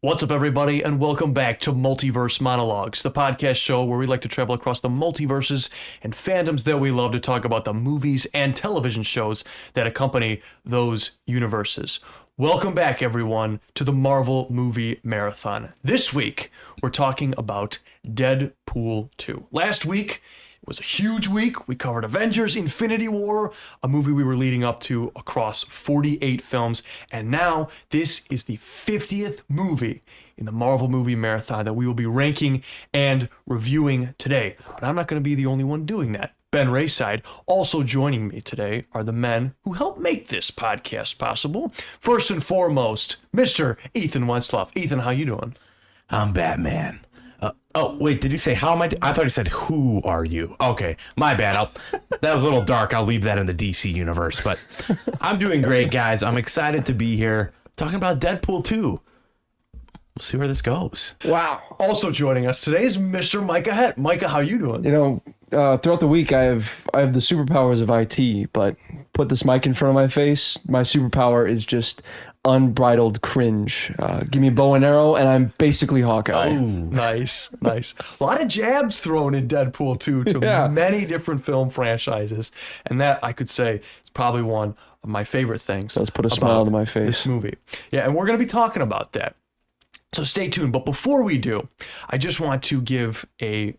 What's up, everybody, and welcome back to Multiverse Monologues, the podcast show where we like to travel across the multiverses and fandoms that we love to talk about the movies and television shows that accompany those universes. Welcome back, everyone, to the Marvel Movie Marathon. This week, we're talking about Deadpool 2. Last week, it was a huge week. We covered Avengers: Infinity War, a movie we were leading up to across 48 films. And now this is the 50th movie in the Marvel Movie Marathon that we will be ranking and reviewing today. But I'm not going to be the only one doing that. Ben Rayside. Also joining me today are the men who helped make this podcast possible. First and foremost, Mr. Ethan Wentzloff. Ethan, how you doing? I'm Batman. Wait, did you say how am I? I thought you said who are you? Okay, my bad. That was a little dark. I'll leave that in the DC universe. But I'm doing great, guys. I'm excited to be here talking about Deadpool 2. We'll see where this goes. Wow. Also joining us today is Mr. Micah Het. Micah, how you doing? You know, throughout the week I have the superpowers of IT, but put this mic in front of my face, my superpower is just unbridled cringe. Give me a bow and arrow and I'm basically Hawkeye. Oh, nice. A lot of jabs thrown in Deadpool 2 to many different film franchises. And that, I could say, is probably one of my favorite things. Let's put a smile on my face. This movie. Yeah, and we're going to be talking about that. So stay tuned. But before we do, I just want to give a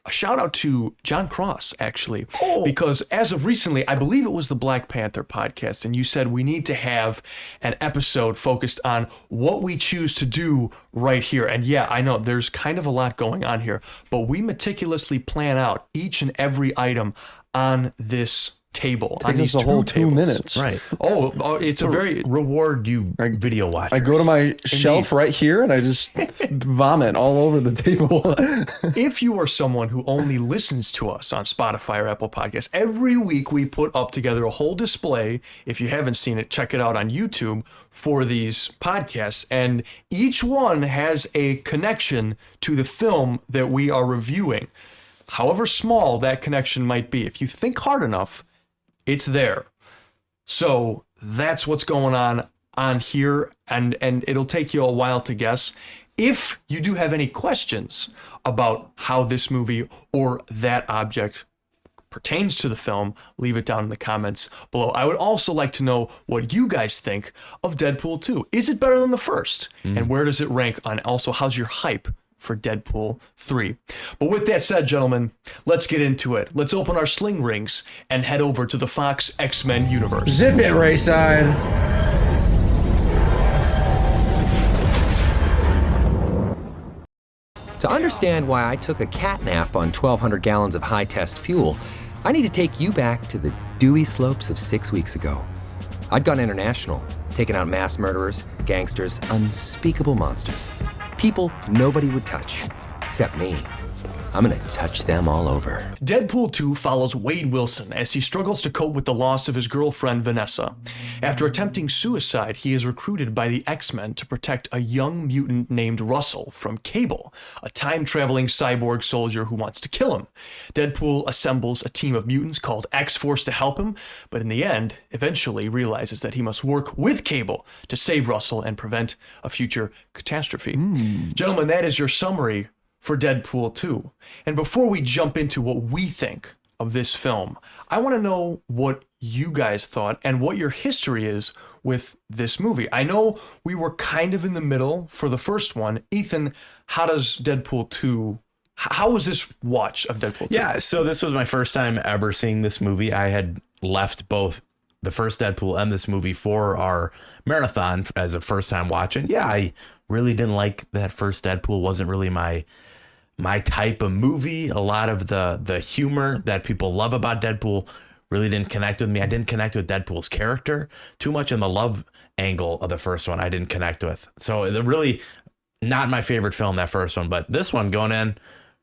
shout out to John Cross, actually, because as of recently, I believe it was the Black Panther podcast, and you said we need to have an episode focused on what we choose to do right here. And yeah, I know there's kind of a lot going on here, but we meticulously plan out each and every item on this table. Takes us a whole 2 minutes. Right. Oh, it's a very reward you video watchers. I go to my shelf right here and I just vomit all over the table. If you are someone who only listens to us on Spotify or Apple Podcasts, every week we put up together a whole display. If you haven't seen it, check it out on YouTube for these podcasts. And each one has a connection to the film that we are reviewing. However small that connection might be, if you think hard enough, it's there. So that's what's going on here, and it'll take you a while to guess. If you do have any questions about how this movie or that object pertains to the film, leave it down in the comments below. I would also like to know what you guys think of Deadpool 2. Is it better than the first? And where does it rank on? Also, how's your hype for Deadpool 3. But with that said, gentlemen, let's get into it. Let's open our sling rings and head over to the Fox X-Men universe. Zip it, Rayside. To understand why I took a cat nap on 1,200 gallons of high-test fuel, I need to take you back to the dewy slopes of 6 weeks ago. I'd gone international, taken out mass murderers, gangsters, unspeakable monsters. People nobody would touch, except me. I'm gonna touch them all over. Deadpool 2 follows Wade Wilson as he struggles to cope with the loss of his girlfriend, Vanessa. After attempting suicide, he is recruited by the X-Men to protect a young mutant named Russell from Cable, a time-traveling cyborg soldier who wants to kill him. Deadpool assembles a team of mutants called X-Force to help him, but in the end, eventually realizes that he must work with Cable to save Russell and prevent a future catastrophe. Gentlemen, that is your summary for Deadpool 2. And before we jump into what we think of this film, I want to know what you guys thought and what your history is with this movie. I know we were kind of in the middle for the first one. Ethan, how does Deadpool 2, how was this watch of Deadpool 2? Yeah, so this was my first time ever seeing this movie. I had left both the first Deadpool and this movie for our marathon as a first time watching. Yeah, I really didn't like that first Deadpool. Wasn't really my type of movie. A lot of the humor that people love about Deadpool really didn't connect with me. I didn't connect with Deadpool's character too much, and the love angle of the first one I didn't connect with. So really not my favorite film, that first one. But this one going in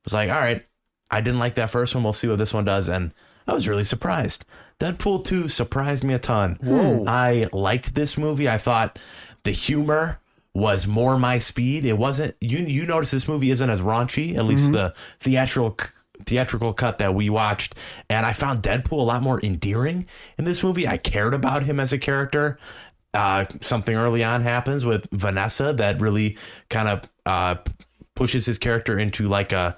was like, all right, I didn't like that first one. We'll see what this one does. And I was really surprised. Deadpool 2 surprised me a ton. Whoa. I liked this movie. I thought the humor was more my speed. It wasn't, you notice this movie isn't as raunchy, at least the theatrical cut that we watched. And I found Deadpool a lot more endearing in this movie. I cared about him as a character. something early on happens with Vanessa that really kind of pushes his character into like a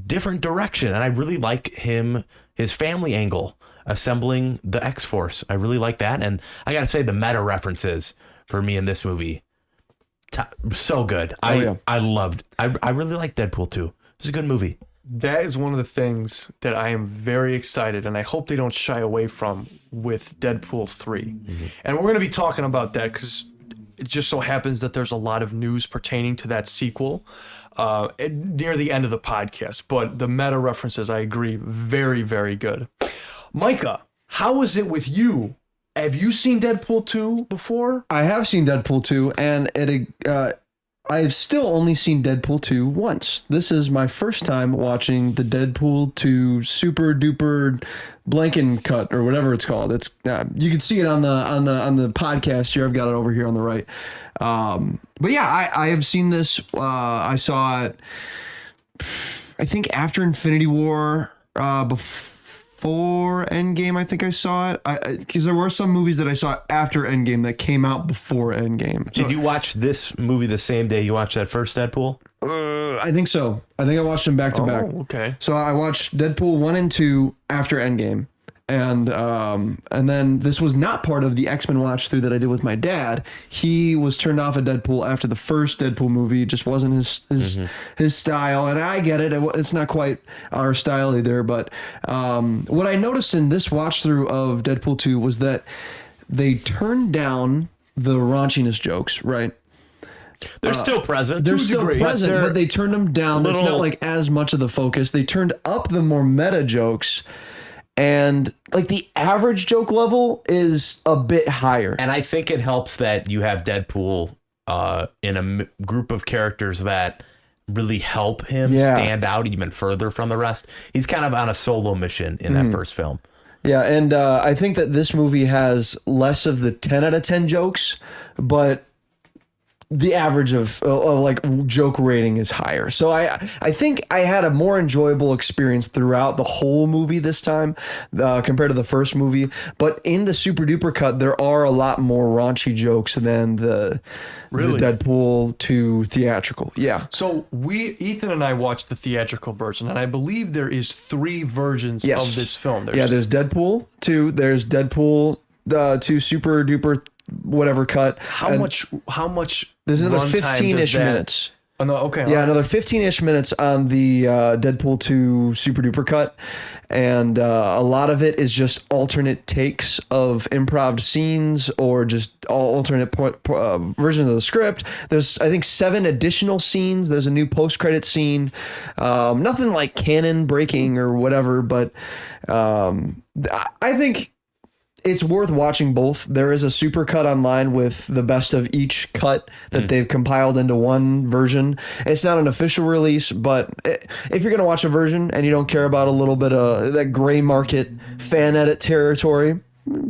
different direction. And I really like his family angle, assembling the X-Force. I really like that. And I got to say, the meta references for me in this movie, so good. I really like Deadpool 2. It's a good movie. That is one of the things that I am very excited, and I hope they don't shy away from with Deadpool 3. Mm-hmm. And we're going to be talking about that because it just so happens that there's a lot of news pertaining to that sequel near the end of the podcast. But the meta references, I agree, very, very good. Micah, how is it with you? Have you seen Deadpool 2 before? I have seen Deadpool 2, and I've still only seen Deadpool 2 once. This is my first time watching the Deadpool 2 Super Duper Blanken cut or whatever it's called. It's you can see it on the podcast here. I've got it over here on the right. But yeah, I have seen this. I saw it, I think after Infinity War, before Endgame. I think I saw it because there were some movies that I saw after Endgame that came out before Endgame. Did you watch this movie the same day you watched that first Deadpool? I think so. I think I watched them back to back. Okay. So I watched Deadpool 1 and 2 after Endgame. And then this was not part of the X-Men watch through that I did with my dad. He was turned off of Deadpool after the first Deadpool movie. It just wasn't his style. And I get it. It's not quite our style either. But what I noticed in this watch through of Deadpool 2 was that they turned down the raunchiness jokes, right? They're still present. They're to a still degree, present, but they turned them down. It's not like as much of the focus. They turned up the more meta jokes. And like the average joke level is a bit higher. And I think it helps that you have Deadpool in a group of characters that really help him stand out even further from the rest. He's kind of on a solo mission in that first film. Yeah, and I think that this movie has less of the 10 out of 10 jokes, but the average of like joke rating is higher. So I think I had a more enjoyable experience throughout the whole movie this time compared to the first movie. But in the Super Duper cut, there are a lot more raunchy jokes than the Deadpool 2 theatrical. Yeah. So Ethan and I watched the theatrical version, and I believe there is 3 versions of this film. There's Deadpool 2, there's Deadpool 2 Super Duper whatever cut. How much there's another runtime 15-ish does that- minutes. Oh, no, okay. Yeah, another 15-ish minutes on the Deadpool 2 Super Duper cut. And a lot of it is just alternate takes of improv scenes or just alternate versions of the script. There's, I think, 7 additional scenes. There's a new post-credit scene. Nothing like canon breaking or whatever, but I think it's worth watching both. There is a super cut online with the best of each cut that they've compiled into one version. It's not an official release, but if you're going to watch a version and you don't care about a little bit of that gray market fan edit territory,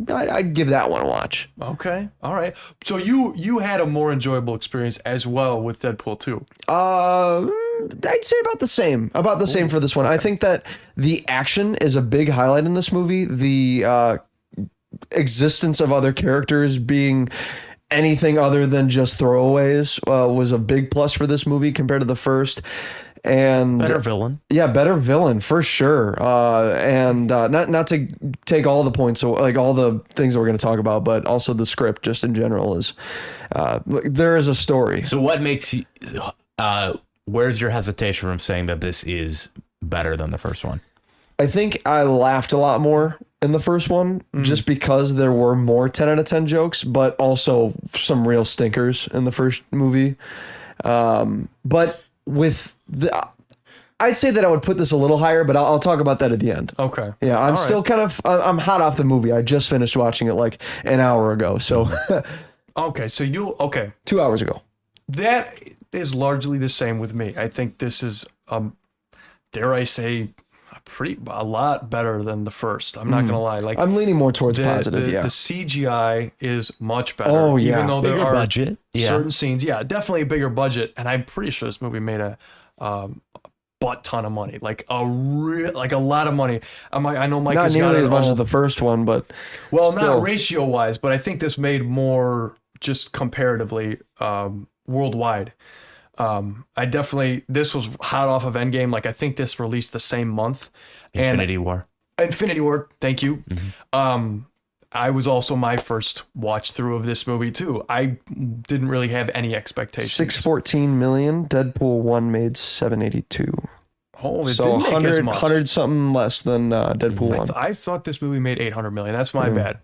I'd give that one a watch. Okay. All right. So you had a more enjoyable experience as well with Deadpool 2. I'd say about the same. About the same for this one. I think that the action is a big highlight in this movie. The existence of other characters being anything other than just throwaways was a big plus for this movie compared to the first. And Better villain. Yeah, better villain for sure. And not to take all the points, like all the things that we're going to talk about, but also the script just in general is there is a story. So what makes you where's your hesitation from saying that this is better than the first one? I think I laughed a lot more in the first one just because there were more 10 out of 10 jokes, but also some real stinkers in the first movie. But with I'd say that I would put this a little higher, but I'll talk about that at the end. Okay. Yeah, I'm still kind of, I'm hot off the movie. I just finished watching it like an hour ago. So Okay. So 2 hours ago. That is largely the same with me. I think this is, dare I say, a lot better than the first. I'm not gonna lie. Like I'm leaning more towards positive. The CGI is much better. Oh, yeah. Even though there Bigger are budget. certain scenes, definitely a bigger budget. And I'm pretty sure this movie made a butt ton of money, like a lot of money. I know Mike Not has got nearly it as much all- as the first one, but well, still. not ratio wise, but I think this made more just comparatively worldwide. This was hot off of Endgame. Like I think this released the same month. Infinity War. Infinity War. Thank you. I was also my first watch through of this movie too. I didn't really have any expectations. 614 million. Deadpool 1 made 782. Oh, it So didn't make as 100, much. 100 something less than Deadpool 1. I thought this movie made 800 million. That's my bad.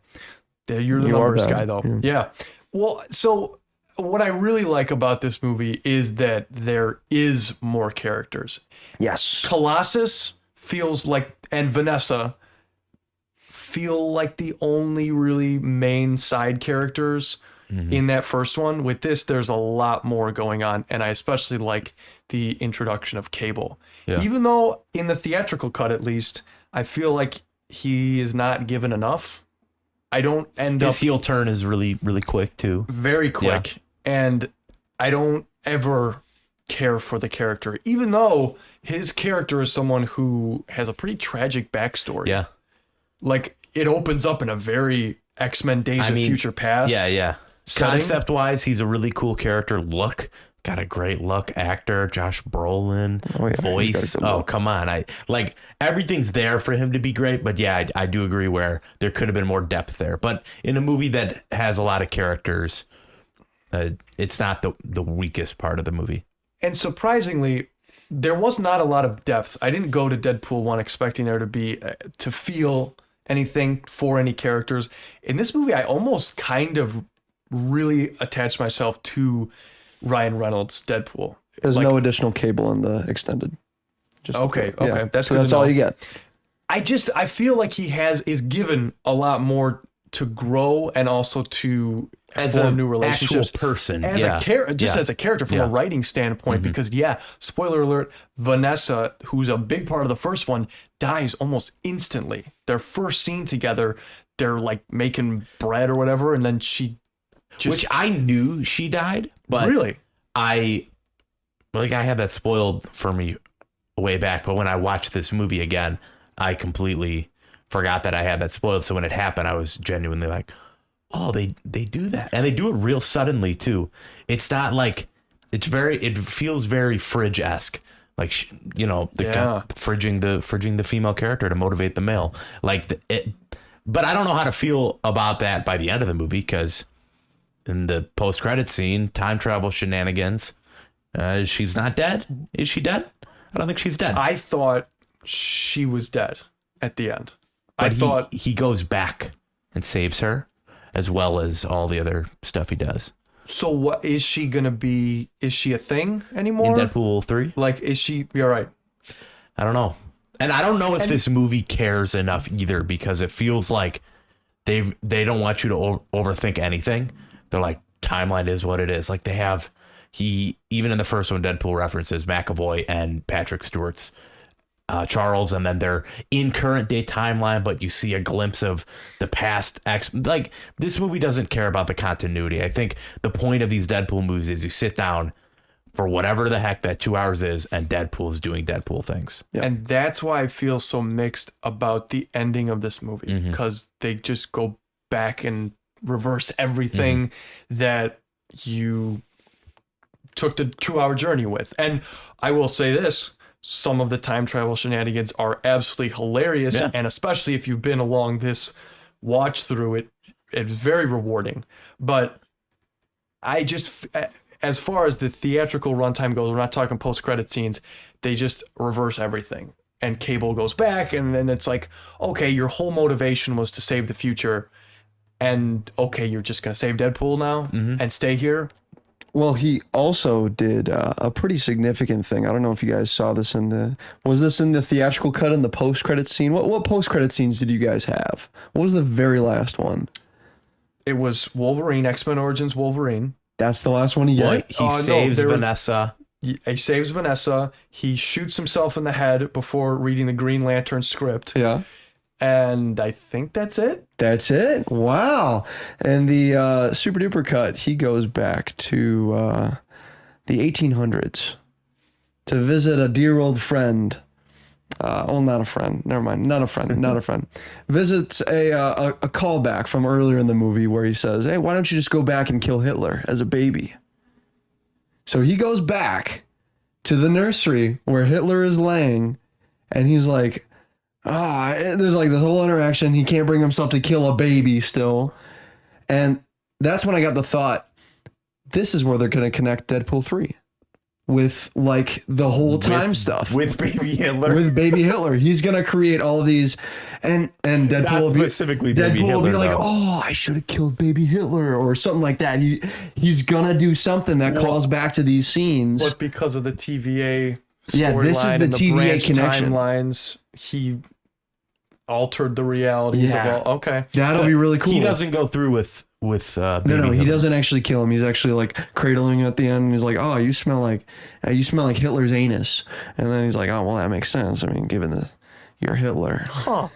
Yeah, you're the You are numbers bad. guy, though. Yeah. Well, so what I really like about this movie is that there is more characters. Yes. Colossus feels like, and Vanessa feel like the only really main side characters in that first one. With this, there's a lot more going on, and I especially like the introduction of Cable. Yeah. Even though in the theatrical cut, at least, I feel like he is not given enough. I don't end up His heel turn is really, really quick too. very quick, and I don't ever care for the character, even though his character is someone who has a pretty tragic backstory. Yeah. Like it opens up in a very X-Men Days of Future Past. Yeah. setting. Concept wise, he's a really cool character. Look, got a great look. Actor, Josh Brolin, Oh, yeah, he's got a voice. good Oh, look. come on. I like everything's there for him to be great. But yeah, I do agree where there could have been more depth there. But in a movie that has a lot of characters, it's not the weakest part of the movie. And surprisingly, there was not a lot of depth. I didn't go to Deadpool 1 expecting there to be to feel anything for any characters. In this movie, I almost kind of really attached myself to Ryan Reynolds' Deadpool. There's Like, no additional Cable in the extended. Just Okay, yeah. okay, that's so good that's to all know. you get. I feel like he is given a lot more to grow and also to As form a new relationships. actual person, as yeah. a character, just Yeah. as a character from a Yeah. writing standpoint. Because spoiler alert, Vanessa, who's a big part of the first one, dies almost instantly. Their first scene together, they're like making bread or whatever, and then she just Which I knew she died, but really. I had that spoiled for me way back, but when I watched this movie again, I completely forgot that I had that spoiled. So when it happened, I was genuinely like, oh, they do that. And they do it real suddenly too. It's not like it feels very Fridge-esque. Like, fridging the female character to motivate the male. But I don't know how to feel about that by the end of the movie, because in the post-credit scene, time travel shenanigans, she's not dead. Is she dead? I don't think she's dead. I thought she was dead at the end. But I thought he goes back and saves her, as well as all the other stuff he does. so. What is she gonna be? Is she a thing In anymore? Deadpool 3, Like, is she? You're right. I don't know. And I don't know if this movie cares enough either, because it feels like they don't want you to overthink anything. They're like, timeline is what it is. Like even in the first one, Deadpool references McAvoy and Patrick Stewart's Charles, and then they're in current day timeline, but you see a glimpse of the past. Like, this movie doesn't care about the continuity. I think the point of these Deadpool movies is you sit down for whatever the heck that 2 hours is, and Deadpool is doing Deadpool things. And that's why I feel so mixed about the ending of this movie, because they just go back and reverse everything that you took the 2 hour journey with. And I will say this, some of the time travel shenanigans are absolutely hilarious. Yeah. And especially if you've been along this watch through it, it's very rewarding. But I just, as far as the theatrical runtime goes, we're not talking post-credit scenes, they just reverse everything. And Cable goes back, and then it's like, okay, your whole motivation was to save the future, and okay, you're just gonna save Deadpool now and stay here. Well, he also did a pretty significant thing. I don't know if you guys saw this was this in the theatrical cut in the post-credit scene? What post-credit scenes did you guys have? What was the very last one? It was Wolverine, X-Men Origins Wolverine. That's the last one you get? What? He no, saves there were- Vanessa. He saves Vanessa. He shoots himself in the head before reading the Green Lantern script. Yeah. And I think that's it. That's it. Wow. And the super duper cut, he goes back to the 1800s. to visit a dear old friend. Not a friend. Never mind. Not a friend. Not a friend. Visits a callback from earlier in the movie where he says, "Hey, why don't you just go back and kill Hitler as a baby?" So he goes back to the nursery where Hitler is laying, and he's like, there's like this whole interaction. He can't bring himself to kill a baby still. And that's when I got the thought, this is where they're going to connect Deadpool 3 with like the whole time stuff. With baby Hitler. With baby Hitler. He's going to create all these and Deadpool Not will be, specifically baby Deadpool will be Hitler, like, though. "Oh, I should have killed baby Hitler," or something like that. He's going to do something that calls back to these scenes. But because of the TVA Yeah, this is storyline the and TVA branch connection. timelines, he altered the realities Yeah. of all. Okay. That'll be really cool. He doesn't go through with baby No, he Hitler. doesn't actually kill him. He's actually like cradling him at the end. And he's like, "Oh, you smell like Hitler's anus." And then he's like, "Oh, well, that makes sense. I mean, given you're Hitler." Huh.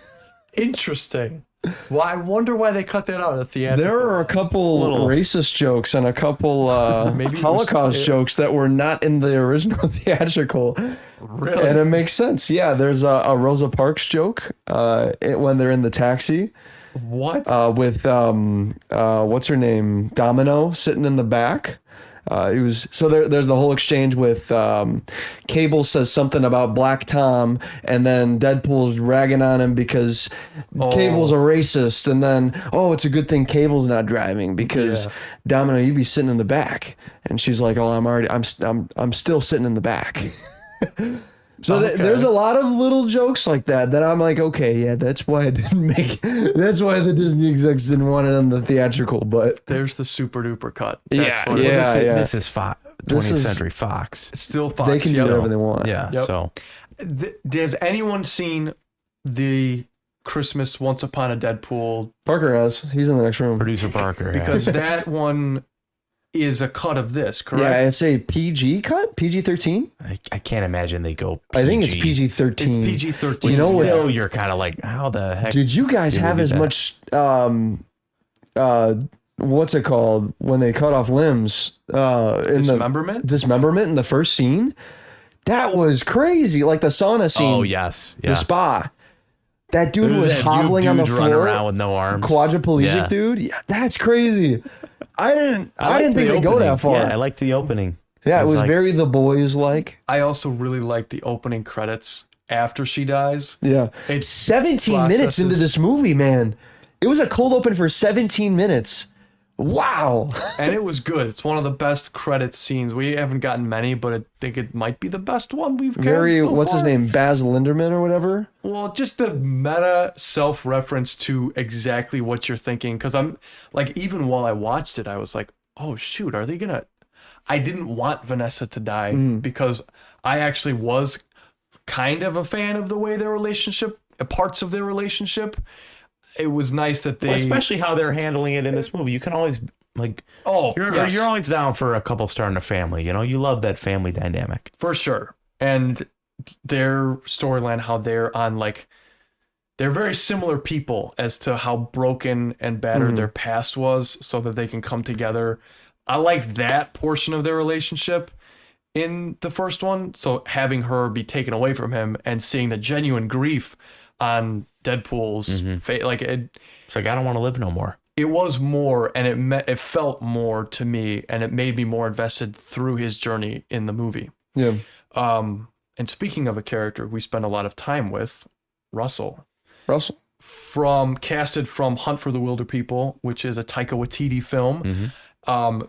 Interesting. Well, I wonder why they cut that out of the theatrical. There are a couple racist jokes and a couple Maybe it was- Holocaust jokes that were not in the original theatrical. Really? And it makes sense. Yeah, there's a Rosa Parks joke when they're in the taxi. What? With what's her name, Domino, sitting in the back. There's the whole exchange with Cable says something about Black Tom, and then Deadpool's ragging on him because Cable's a racist, and then it's a good thing Cable's not driving because Domino, you'd be sitting in the back, and she's like, "Oh, I'm still sitting in the back." So there's a lot of little jokes like that I'm like, okay, yeah, that's why I didn't make. That's why the Disney execs didn't want it on the theatrical. But There's the super duper cut. Yeah, what it yeah. is. This is 20th Century Fox. It's still Fox. they can do Yep. whatever they want. Yeah, Yep. so Has anyone seen the Christmas Once Upon a Deadpool? Parker has. He's in the next room. producer Parker. Because that one is a cut of this, correct? Yeah, it's a PG cut, PG-13. I can't imagine they go PG. I think it's PG-13. It's PG-13. You know what? Still, you're kind of like, how the heck? Did you guys did they have do as that? much what's it called when they cut off limbs in Dismemberment? the dismemberment in the first scene? That was crazy. Like the sauna scene. Oh yes, yeah. The spa. That dude was That hobbling on the dude running floor. around with no arms. Quadriplegic Yeah. dude. Yeah, that's crazy. I didn't liked think the they'd go opening. that far. Yeah, I liked the opening. Yeah, it was like- very The Boys like. I also really like the opening credits after she dies. Yeah. It's 17 minutes into processes- this movie, man. It was a cold open for 17 minutes. Wow. And it was good. It's one of the best credit scenes. We haven't gotten many, but I think it might be the best one we've gotten Very, so what's his far. name? Baz Linderman or whatever? Well, just the meta self-reference to exactly what you're thinking. Because I'm like, even while I watched it, I was like, oh shoot, are they gonna? I didn't want Vanessa to die because I actually was kind of a fan of the way their relationship, parts of their relationship. It was nice that they, Well, especially how they're handling it in this movie. You can always like, yes. you're always down for a couple starting a family. You know, you love that family dynamic. For sure. And their storyline, how they're on like, they're very similar people as to how broken and battered their past was so that they can come together. I like that portion of their relationship in the first one. So having her be taken away from him and seeing the genuine grief on Deadpool's face, like It's like, I don't want to live no more. it was more, and it felt more to me, and it made me more invested through his journey in the movie. Yeah. And speaking of a character we spend a lot of time with, Russell, Russell. casted from Hunt for the Wilder People, which is a Taika Waititi film.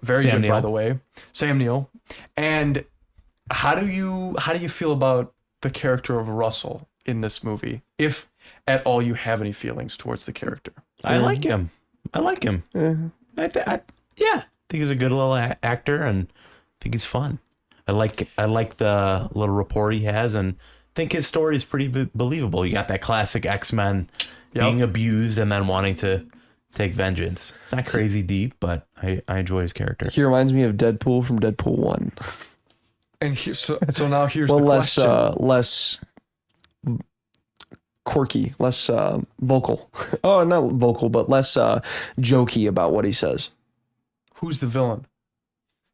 Very Sam good, by Neill. the way. Sam Neill. And how do you feel about the character of Russell in this movie, if at all you have any feelings towards the character? I like him. I like him. I think he's a good little actor, and I think he's fun. I like the little rapport he has, and I think his story is pretty believable. You got that classic X-Men being abused and then wanting to take vengeance. It's not crazy deep, but I enjoy his character. He reminds me of Deadpool from Deadpool 1. And so now here's Well, the less question. less quirky, less vocal. Oh, not vocal, but less jokey about what he says. Who's the villain?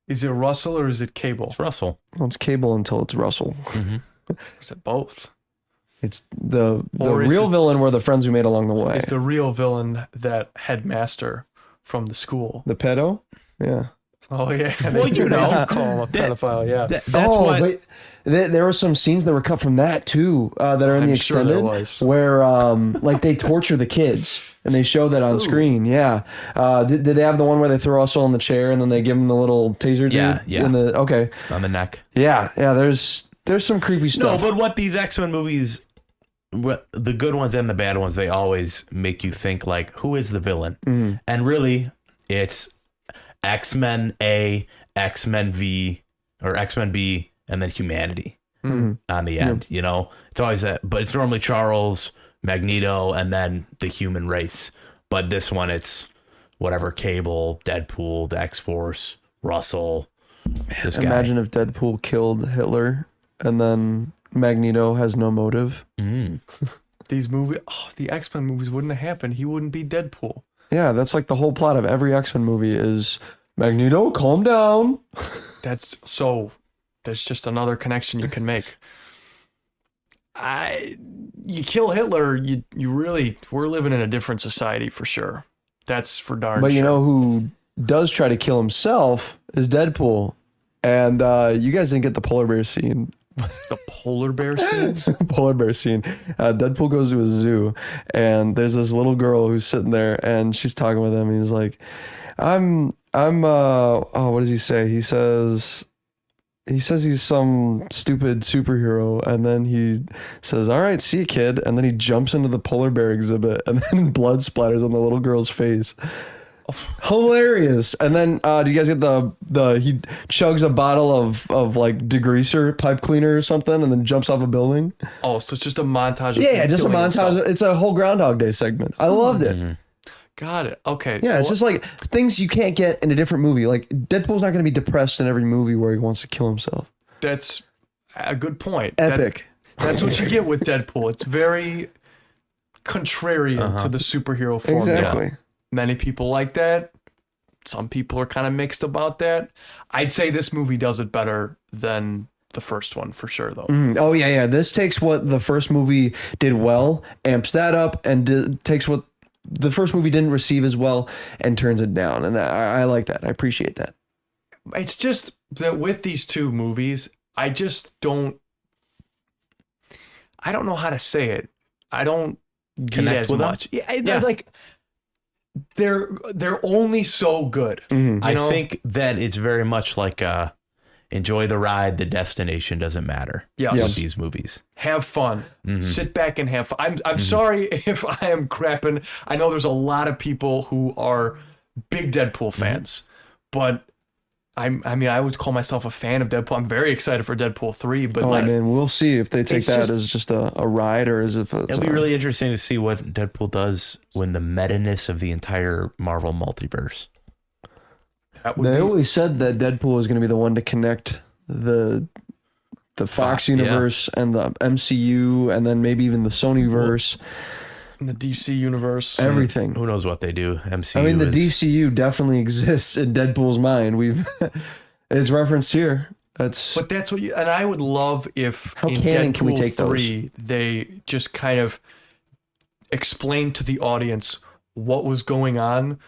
Is it Russell or is it Cable? It's Russell. Well, it's Cable until it's Russell. Or is it both? It's the Or is real the- villain were the friends we made along the way. Is the real villain that headmaster from the school? The pedo? Yeah. Oh yeah. Well, you know. they do call him a pedophile. Yeah. That's oh, what. but there were some scenes that were cut from that too, that are in I'm the sure there extended, was. where like they torture the kids and they show that on screen. Yeah. Did they have the one where they throw Russell in the chair and then they give him the little taser? Yeah, dude yeah. In the okay. On the neck. Yeah. There's some creepy No, stuff. but what these X-Men movies, the good ones and the bad ones, they always make you think like, who is the villain? And really, it's X-Men A, X-Men V, or X-Men B, and then humanity on the end. You know, it's always that, but it's normally Charles, Magneto, and then the human race. But this one, it's whatever, Cable, Deadpool, the X-Force, Russell. This guy. Imagine if Deadpool killed Hitler and then Magneto has no motive. These the X-Men movies wouldn't have happened. He wouldn't be Deadpool. Yeah, that's like the whole plot of every X-Men movie is Magneto, calm down. That's so. There's just another connection you can make. You kill Hitler, you really, we're living in a different society for sure. That's for darn But sure. you know who does try to kill himself is Deadpool. And you guys didn't get the polar bear scene. the polar bear scene. Polar bear scene. Deadpool goes to a zoo and there's this little girl who's sitting there and she's talking with him. He's like, what does he say? He says he's some stupid superhero, and then he says, all right, see you, kid. And then he jumps into the polar bear exhibit, and then blood splatters on the little girl's face. Hilarious. And then do you guys get the he chugs a bottle of like degreaser, pipe cleaner or something, and then jumps off a building? Oh, so it's just a montage. Of Yeah, him just a killing montage. himself. It's a whole Groundhog Day segment. I loved it. Got it. Okay. Yeah, so it's just like things you can't get in a different movie. Like Deadpool's not going to be depressed in every movie where he wants to kill himself. that's a good point. Epic. That's what you get with Deadpool. It's very contrarian to the superhero formula. Exactly. Many people like that. Some people are kind of mixed about that. I'd say this movie does it better than the first one for sure, though. Oh yeah. This takes what the first movie did well, amps that up, and takes what the first movie didn't receive as well and turns it down. And I like that. I appreciate that. It's just that with these two movies, I don't know how to say it. I don't get Connect as with them? much. Yeah. Like they're only so good. I know? think that it's very much like enjoy the ride. The destination doesn't matter. Yes. With these movies. Have fun. Mm-hmm. Sit back and have fun. I'm sorry if I am crapping. I know there's a lot of people who are big Deadpool Mm-hmm. fans, but I mean, I would call myself a fan of Deadpool. I'm very excited for Deadpool 3, but Oh like, man, we'll see if they take it's that just- as just a ride or as if it's It'll be really interesting to see what Deadpool does when the meta-ness of the entire Marvel multiverse. that would They be, always said that Deadpool is going to be the one to connect the Fox yeah. universe and the MCU, and then maybe even the Sonyverse. in the DC universe. Everything. Who knows what they do? MCU. I mean, the is, DCU definitely exists in Deadpool's mind. It's referenced here. That's But that's what and I would love if How in canon Deadpool can we take those? 3 they just kind of explained to the audience what was going on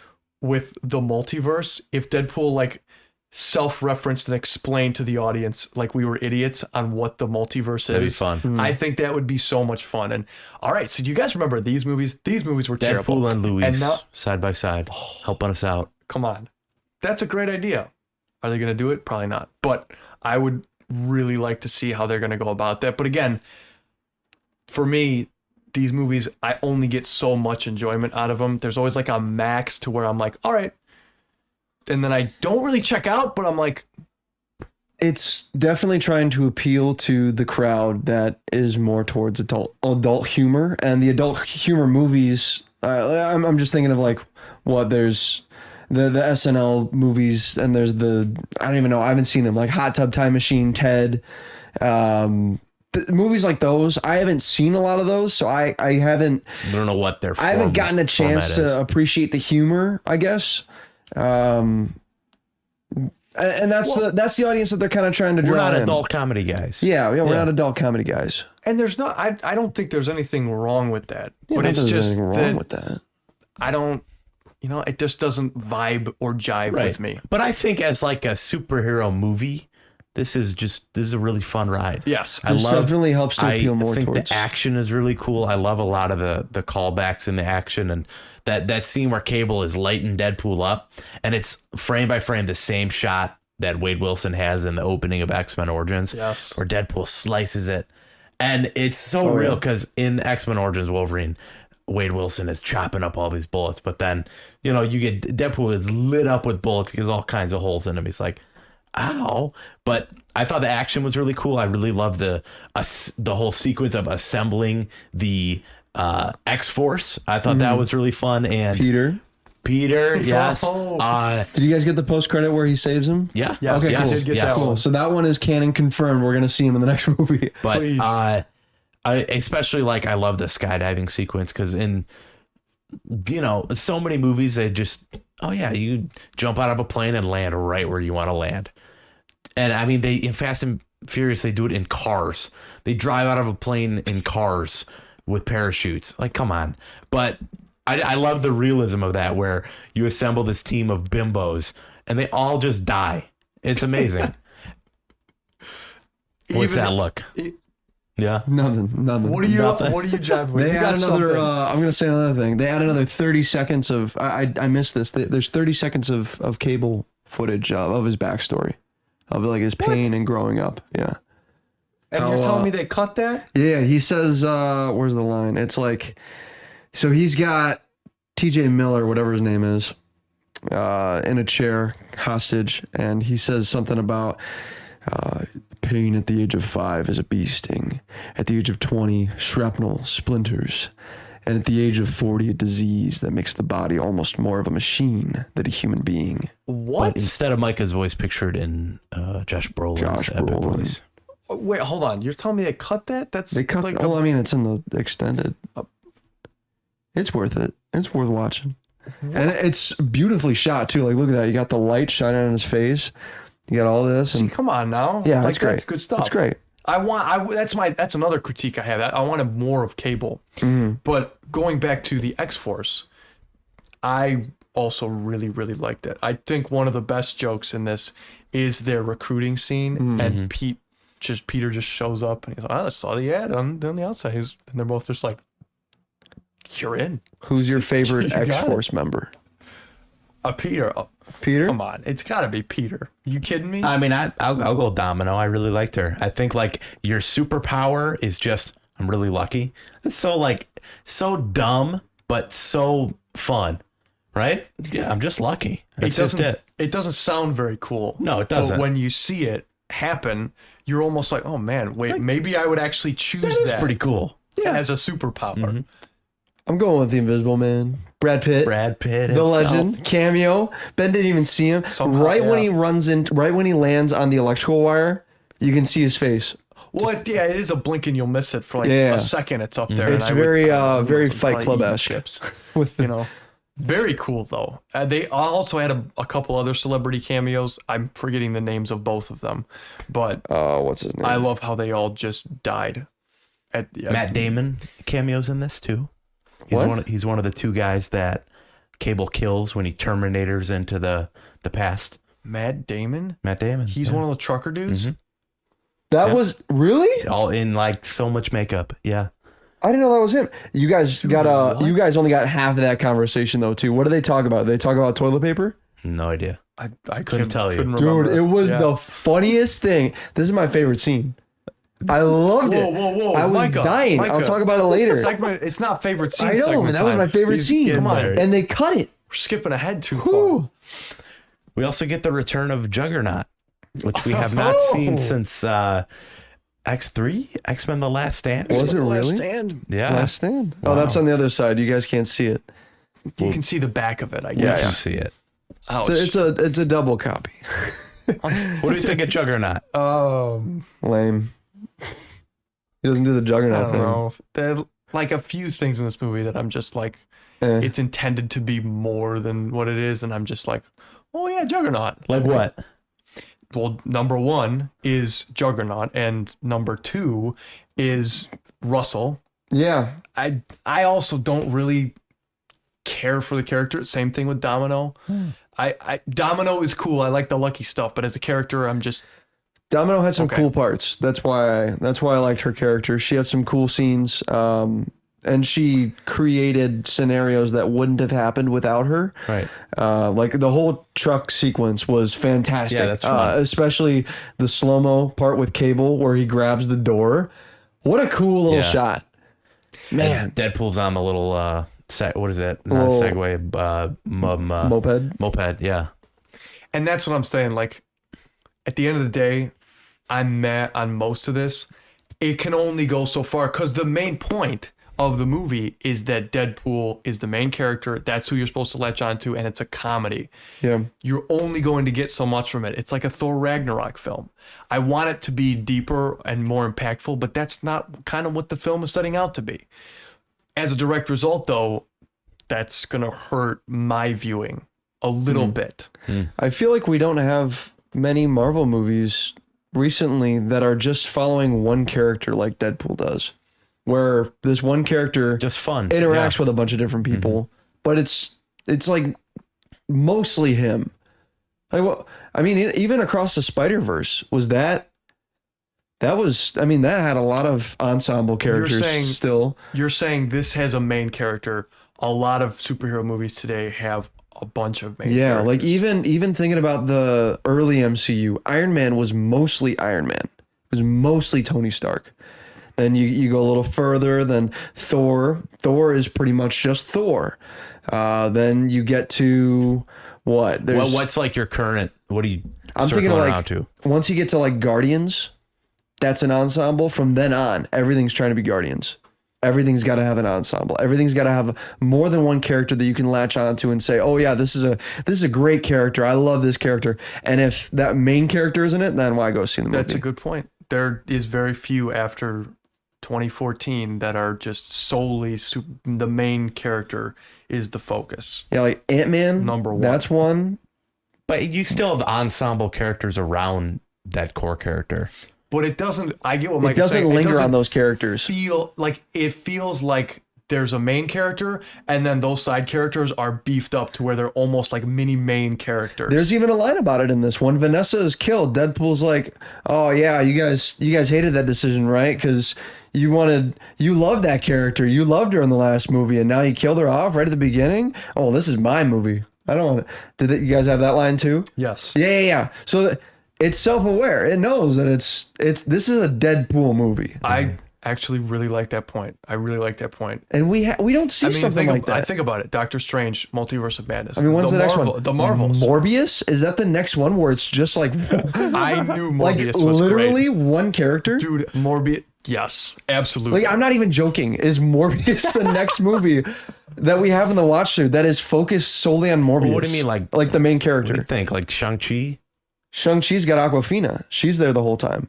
with the multiverse. If Deadpool like self-referenced and explained to the audience like we were idiots on what the multiverse That'd be is. fun. I think that would be so much fun. And all right, so do you guys remember these movies? These movies were terrible. Deadpool and Louise And now, side by side, helping us out. come on. That's a great idea. Are they going to do it? Probably not. But I would really like to see how they're going to go about that. But again, for me, these movies, I only get so much enjoyment out of them. There's always like a max to where I'm like, all right. And then I don't really check out, but I'm like, it's definitely trying to appeal to the crowd that is more towards adult humor, and the adult humor movies. I'm just thinking of like what there's the SNL movies, and there's I don't even know. I haven't seen them, like Hot Tub Time Machine, Ted, movies like those. I haven't seen a lot of those, so I haven't. I don't know what their. I haven't gotten a chance format is. to appreciate the humor, I guess. And that's the audience that they're kind of trying to draw We're not in. adult comedy guys. Yeah, we're Yeah. not adult comedy guys. And there's not. I don't think there's anything wrong with that. Yeah, but not it's that there's just anything that wrong with that. I don't. It just doesn't vibe or jive with me. But I think as like a superhero movie, this is a really fun ride. Yes. I This love. definitely helps to appeal more I think towards. the action is really cool. I love a lot of the callbacks in the action, and that scene where Cable is lighting Deadpool up, and it's frame by frame the same shot that Wade Wilson has in the opening of X-Men Origins, Yes. where Deadpool slices it, and it's so real because in X-Men Origins Wolverine, Wade Wilson is chopping up all these bullets, but then you get Deadpool is lit up with bullets. He has all kinds of holes in him. He's like, ow. But I thought the action was really cool. I really love the whole sequence of assembling the X-Force. I thought that was really fun. And Peter, yes. Did you guys get the post credit where he saves him? Yeah. Yes, Okay, I cool. did get that Cool. one. So that one is canon confirmed. We're gonna see him in the next movie. But Please. I especially I love the skydiving sequence because in so many movies they just you jump out of a plane and land right where you want to land. And I mean, in Fast and Furious they do it in cars. They drive out of a plane in cars with parachutes. Like, come on. But I love the realism of that, where you assemble this team of bimbos and they all just die. It's amazing. What's that look? Yeah. Nothing. What do you Nothing. jive with? They You add got another. something. I'm going to say another thing. They add another 30 seconds of. I missed this. There's 30 seconds of Cable footage of his backstory, of like his pain and growing up. Yeah. And you're telling me they cut that? Yeah. He says, "Where's the line?" It's like, so he's got T.J. Miller, whatever his name is, in a chair, hostage, and he says something about. Pain at the age of 5 is a bee sting. At the age of 20, shrapnel, splinters. And at the age of 40, a disease that makes the body almost more of a machine than a human being. What? But instead of Micah's voice pictured in Josh Brolin's epic voice. Wait, hold on. You're telling me they cut that? They cut. I mean, it's in the extended. It's worth it. It's worth watching, and it's beautifully shot too. Like, look at that. You got the light shining on his face. You got all this, See, and come on now. yeah, that's great. That's good stuff. That's great. That's another critique I have. I wanted more of Cable. But going back to the X-Force, I also really, really liked it. I think one of the best jokes in this is their recruiting scene, and Peter just shows up and he's like, I saw the ad on the outside. And they're both just like, you're in. Who's your favorite You got it. X-Force member? Peter. Oh, Peter? come on. It's got to be Peter. You kidding me? I mean, I'll go Domino. I really liked her. I think your superpower is just I'm really lucky. It's so dumb, but so fun, right? Yeah, I'm just lucky. That's just it. It doesn't sound very cool. No, it doesn't. But when you see it happen, you're almost like, oh man, wait, maybe I would actually choose That is that pretty cool. as a superpower. I'm going with the Invisible Man. Brad Pitt. Brad Pitt, The himself. legend. Cameo. Ben didn't even see him. Somehow, right when yeah. he lands on the electrical wire, you can see his face. Well, it is a blink and you'll miss it for Yeah. a second. It's up there. It's and I very, would very probably Fight eat Club-esque. chips. With the, Very cool though. They also had a couple other celebrity cameos. I'm forgetting the names of both of them, but what's his name? I love how they all just died. Matt Damon cameos in this too. He's one of the two guys that Cable kills when he Terminators into the past. Matt Damon. Matt Damon. He's one of the trucker dudes. That was really? all in so much makeup. Yeah. I didn't know that was him. You guys you guys only got half of that conversation though too. What do they talk about? They talk about toilet paper? No idea. I Couldn't tell you. Dude, remember. it was Yeah. the funniest thing. This is my favorite scene. I loved it. Whoa. I was Micah, dying. I'll talk about it later. Segment, it's not favorite scene. I know, segment but that was time. my favorite He's scene. getting Come on. there. And they cut it. We're skipping ahead too Whew. far. We also get the return of Juggernaut, which we have not seen since X3, X-Men: The Last Stand. Was it Last really? Stand. Yeah. Last Stand. Oh, that's on the other side. You guys can't see it. You can see the back of it. I You guess. can see it. Ouch. It's a double copy. What do you think of Juggernaut? Lame. He doesn't do the I Juggernaut don't thing. know. There are like a few things in this movie that I'm just like, Eh. it's intended to be more than what it is, and I'm just like, oh yeah, Juggernaut. Like what? well, number one is Juggernaut, and number two is Russell. Yeah. I also don't really care for the character. Same thing with Domino. I Domino is cool. I like the Lucky stuff, but as a character, I'm just Domino had some Okay. cool parts. That's why I liked her character. She had some cool scenes. And she created scenarios that wouldn't have happened without her. Right. Like the whole truck sequence was fantastic. Yeah, that's fun. Especially the slow-mo part with Cable where he grabs the door. What a cool little Yeah. shot. Man. And Deadpool's on the little what is that? Not Little- Segway, Moped. Moped, yeah. And that's what I'm saying. Like, at the end of the day, I'm mad on most of this. It can only go so far because the main point of the movie is that Deadpool is the main character. That's who you're supposed to latch onto, and it's a comedy. Yeah. You're only going to get so much from it. It's like a Thor Ragnarok film. I want it to be deeper and more impactful, but that's not kind of what the film is setting out to be. As a direct result, though, that's going to hurt my viewing a little bit. I feel like we don't have many Marvel movies recently that are just following one character like Deadpool does, where this one character Just fun. interacts with a bunch of different people, but it's like mostly him. Like, what? I mean, even across the Spider-Verse that had a lot of ensemble characters saying- still. You're saying this has a main character. A lot of superhero movies today have a bunch of main Yeah, characters. like even thinking about the early MCU, Iron Man was mostly Iron Man. It was mostly Tony Stark. Then you go a little further, then Thor. Thor is pretty much just Thor. Then you get to what? There's What's like your current, what do you I'm thinking of circling like around to? once you get to like Guardians, that's an ensemble. From then on, everything's trying to be Guardians. Everything's got to have an ensemble. Everything's got to have more than one character that you can latch onto and say, "Oh yeah, this is a great character. I love this character." And if that main character isn't it, then why go see the movie? That's a good point. There is very few after 2014 that are just solely the main character is the focus. Yeah, like Ant-Man, Number one. That's one. But you still have ensemble characters around that core character. But it doesn't. I get what It Mike is doesn't saying. linger it doesn't on those characters. feel like it feels like there's a main character and then those side characters are beefed up to where they're almost like mini main characters. There's even a line about it in this. When Vanessa is killed, Deadpool's like, "Oh yeah, you guys hated that decision, right? Because you loved that character. You loved her in the last movie, and now you killed her off right at the beginning. Oh, this is my movie. I don't want to." You guys have that line too? yes. Yeah. So it's self-aware. It knows that this is a Deadpool movie, I actually really like that point. I really like that point. and we don't see something like that. I think about it. Doctor Strange, Multiverse of Madness. I mean, when's the next one? The Marvels. Morbius? Is that the next one where it's just like I knew like Morbius was literally great. one character? Dude, Morbius. Yes, absolutely. Like, I'm not even joking. Is Morbius the next movie that we have in the watch through that is focused solely on Morbius? What do you mean, like the main what do you character? think? Like Shang-Chi? Shang-Chi's got Aquafina. She's there the whole time.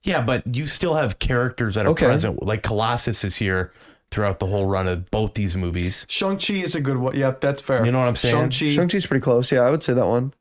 Yeah, but you still have characters that are Okay. present. Like Colossus is here throughout the whole run of both these movies. Shang-Chi is a good one. Yeah, that's fair. You know what I'm saying? Shang-Chi. Shang-Chi's pretty close. Yeah, I would say that one.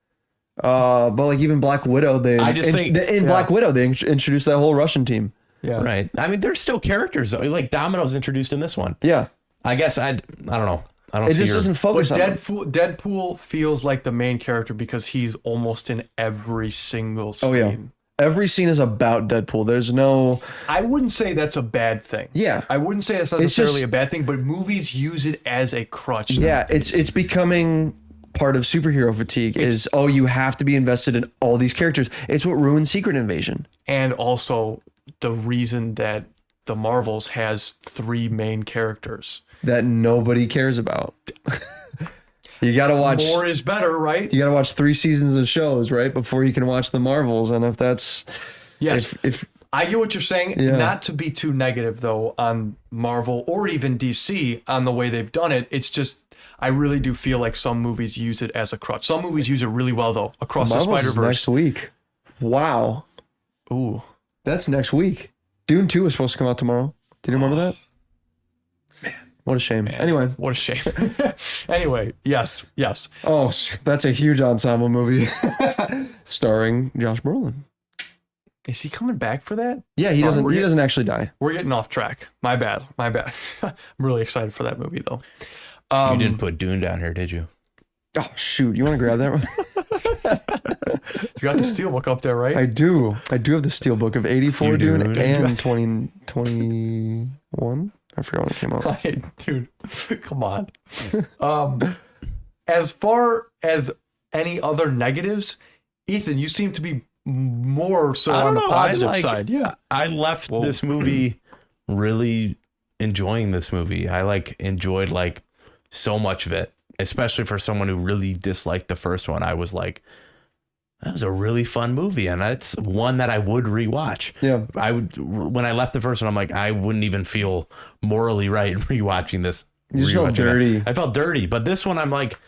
But like even Black Widow, in Black Widow they introduced that whole Russian team. Yeah. Right. I mean, there's still characters though. Like Domino's introduced in this one. Yeah, I guess I don't know. I don't it see just your, doesn't But focus on them. Deadpool feels like the main character because he's almost in every single scene. Oh yeah, every scene is about Deadpool. There's no I wouldn't say that's a bad thing. Yeah. I wouldn't say that's It's necessarily just- a bad thing, but movies use it as a crutch. Yeah, nowadays. it's becoming part of superhero fatigue. You have to be invested in all these characters. It's what ruined Secret Invasion. And also the reason that the Marvels has 3 main characters. That nobody cares about. You gotta watch. More is better, right? You gotta watch 3 seasons of shows, right, before you can watch the Marvels. And if that's Yes. if I get what you're saying. Yeah. Not to be too negative though on Marvel or even DC on the way they've done it. It's just I really do feel like some movies use it as a crutch. Some movies use it really well though. Across Marvels the is Spider-Verse. next week. Wow, Ooh. that's next week. Dune 2 is supposed to come out tomorrow. Do you remember that? What a shame. Anyway. What a shame. Anyway, yes. Oh, that's a huge ensemble movie starring Josh Brolin. Is he coming back for that? Yeah, he doesn't. He doesn't actually die. We're getting off track. My bad. I'm really excited for that movie though. You didn't put Dune down here, did you? Oh shoot! You want to grab that one? You got the Steelbook up there, right? I do. I do have the Steelbook of '84 You do. Dune and 2021. I forgot when it came out. Dude, come on. As far as any other negatives, Ethan, you seem to be more so on the positive side. Yeah. I left this movie really enjoying this movie. I enjoyed so much of it, especially for someone who really disliked the first one. I was like, that was a really fun movie, and that's one that I would rewatch. Yeah. I would. When I left the first one, I'm like, I wouldn't even feel morally right rewatching this. You just felt dirty. I felt dirty, but this one, I'm like,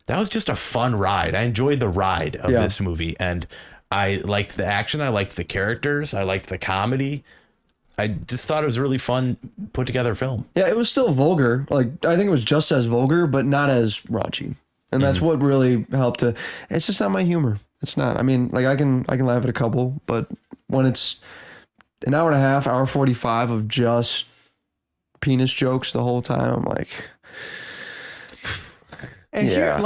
that was just a fun ride. I enjoyed the ride of this movie, and I liked the action. I liked the characters. I liked the comedy. I just thought it was a really fun, put together film. Yeah, it was still vulgar. I think it was just as vulgar, but not as raunchy, and that's what really helped to. It's just not my humor. It's not. I mean, I can laugh at a couple, but when it's an hour and a half, hour 45 of just penis jokes the whole time, I'm like, And here,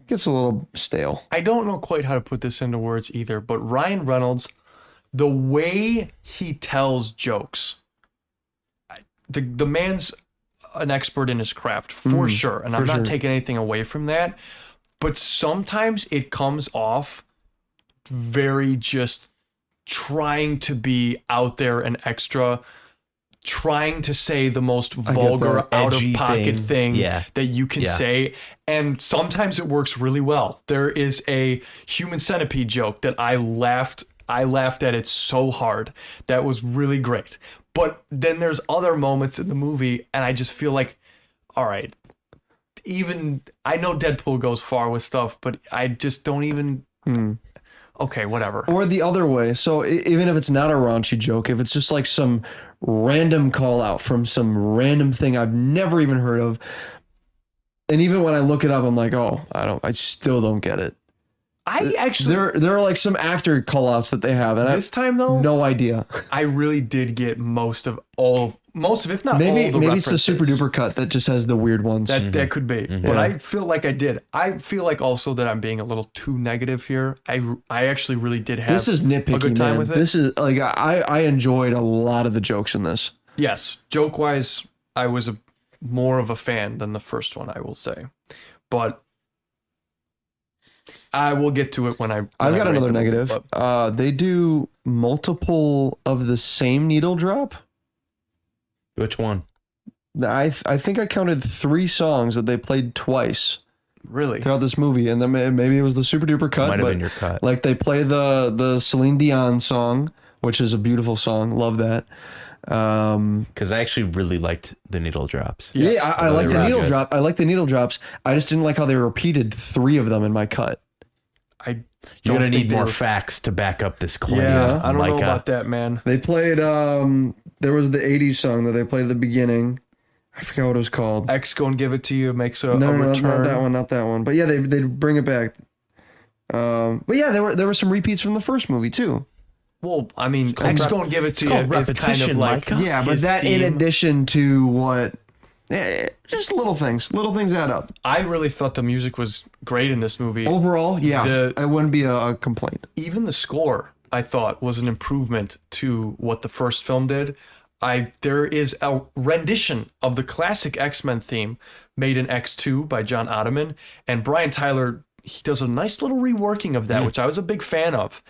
gets a little stale. I don't know quite how to put this into words either, but Ryan Reynolds, the way he tells jokes, the man's an expert in his craft for sure, and I'm not taking anything away from that. But sometimes it comes off very just trying to be out there and extra, trying to say the most vulgar, out of pocket thing that you can say. And sometimes it works really well. There is a Human Centipede joke that I laughed at it so hard. That was really great. But then there's other moments in the movie, and I just feel like, all right, even I know Deadpool goes far with stuff, but I just don't even. Okay, whatever. Or the other way. So even if it's not a raunchy joke, if it's just like some random call out from some random thing I've never even heard of, and even when I look it up, I'm like, oh, I still don't get it. I actually there are some actor call outs that they have, and this time though, no idea. I really did get most of, if not all, maybe the maybe it's the references. super duper cut that just has the weird ones. That could be, but I feel like I did. I feel like also that I'm being a little too negative here. I actually really did have. This is nitpicky, a good time man. with it. This is I enjoyed a lot of the jokes in this. Yes, joke wise, I was more of a fan than the first one, I will say, but I will get to it when I've got another negative. They do multiple of the same needle drop. Which one? I think I counted 3 songs that they played twice Really? throughout this movie, and then maybe it was the super duper cut. Might have but been your cut. Like they play the Celine Dion song, which is a beautiful song. Love that. Because I actually really liked the needle drops. Yes. I like They the were needle good. drop. I like the needle drops. I just didn't like how they repeated 3 of them in my cut. I You're don't gonna think need they more were- facts to back up this claim. Yeah, I don't know Micah. about that, man. They played there was the 80s song that they played at the beginning. I forgot what it was called. X gonna give it to you makes a No, return. not that one. But yeah, they bring it back. But yeah, there were some repeats from the first movie too. Well, I mean, called X rep- gonna give it to it's you called is kind of repetition, like Micah. Yeah, but his that in theme. addition to what, just little things. Little things add up. I really thought the music was great in this movie. Overall, yeah, The- it wouldn't be a complaint. Even the score, I thought, was an improvement to what the first film did. There is a rendition of the classic X-Men theme made in X2 by John Ottoman, and Brian Tyler, he does a nice little reworking of that, which I was a big fan of.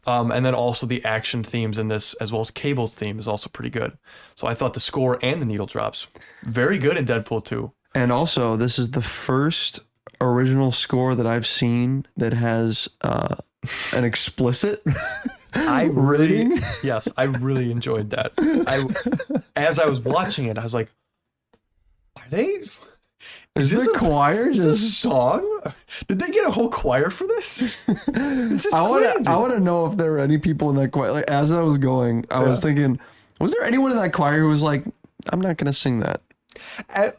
And then also the action themes in this, as well as Cable's theme, is also pretty good. So I thought the score and the needle drops, very good in Deadpool 2. And also, this is the first original score that I've seen that has an explicit. I really, Rating? yes, I really enjoyed that. As I was watching it, I was like, are they? Is this the a- choir Is this a just? song? Did they get a whole choir for this? This is I crazy. want to know if there were any people in that choir. Like as I was going, I was thinking, was there anyone in that choir who was like, I'm not gonna sing that?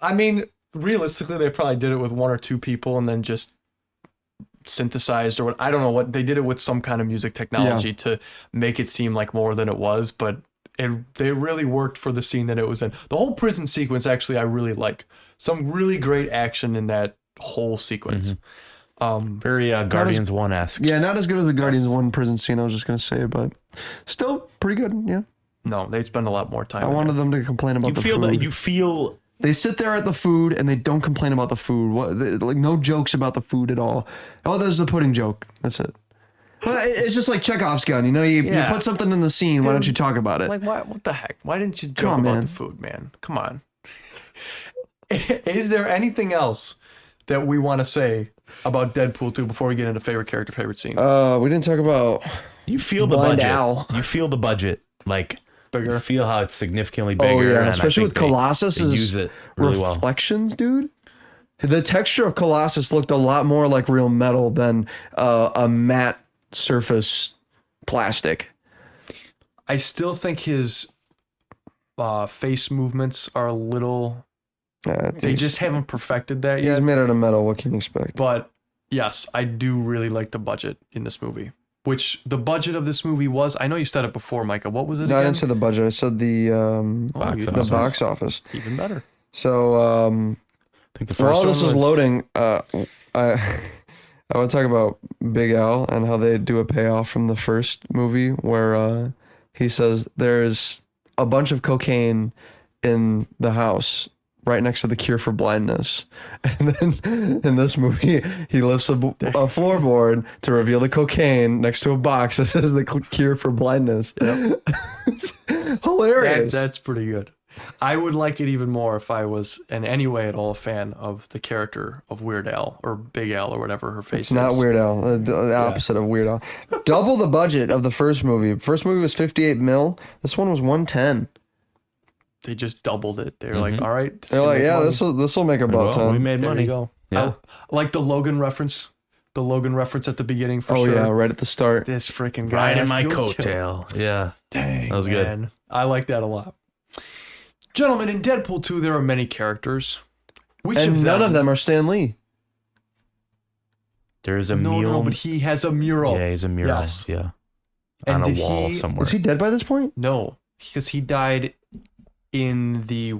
I mean, realistically, they probably did it with one or two people and then just synthesized or what. I don't know what they did it with some kind of music technology to make it seem like more than it was, but they really worked for the scene that it was in. The whole prison sequence, actually, I really like. Some really great action in that whole sequence. Very Guardians 1-esque. Yeah, not as good as the Guardians 1 prison scene, I was just going to say, but still pretty good, yeah. No, they spend a lot more time. I wanted them to complain about the food. You feel They sit there at the food and they don't complain about the food. Like no jokes about the food at all. Oh, there's the pudding joke. That's it. Well, it's just like Chekhov's gun. You know, you put something in the scene. Why don't you talk about it? Like, what the heck? Why didn't you joke about the food, man? Come on. Is there anything else that we want to say about Deadpool 2 before we get into favorite character, favorite scene? We didn't talk about. You feel the Blind budget. Owl. You feel the budget. Like, Bigger. you feel how it's significantly bigger. Oh yeah, and especially I with think they Colossus' use it really well. reflections, dude. The texture of Colossus looked a lot more like real metal than a matte surface plastic. I still think his face movements are a little. They just haven't perfected that He's yet. made out of metal. What can you expect? But yes, I do really like the budget in this movie. Which the budget of this movie was. I know you said it before, Micah. What was it? No, I again? didn't say the budget. I said the Box the office. box office. Even better. So I think the first while one this is was loading, I want to talk about Big Al and how they do a payoff from the first movie where he says there's a bunch of cocaine in the house right next to the cure for blindness. And then in this movie, he lifts a floorboard to reveal the cocaine next to a box that says the cure for blindness. It's hilarious. That's pretty good. I would like it even more if I was in any way at all a fan of the character of Weird Al or Big Al or whatever her face It's is. not Weird Al. The opposite of Weird Al. Double the budget of the first movie. First movie was 58 mil. This one was 110. They just doubled it. They're like, all right. They're like, yeah, this will make about well, 10. we made There money. you go. Yeah. Like the Logan reference. The Logan reference at the beginning for Oh sure. yeah, right at the start. This freaking guy. Right in has my to go kill him. coattail. Yeah. Dang, That was good. man. I like that a lot. Gentlemen, in Deadpool 2, there are many characters. Which And of them? none of them are Stan Lee. There's a No, mural. but he has a mural. Yeah, he's a mural. Yes. Yeah. And on a did wall he- somewhere. Is he dead by this point? No, because he died in the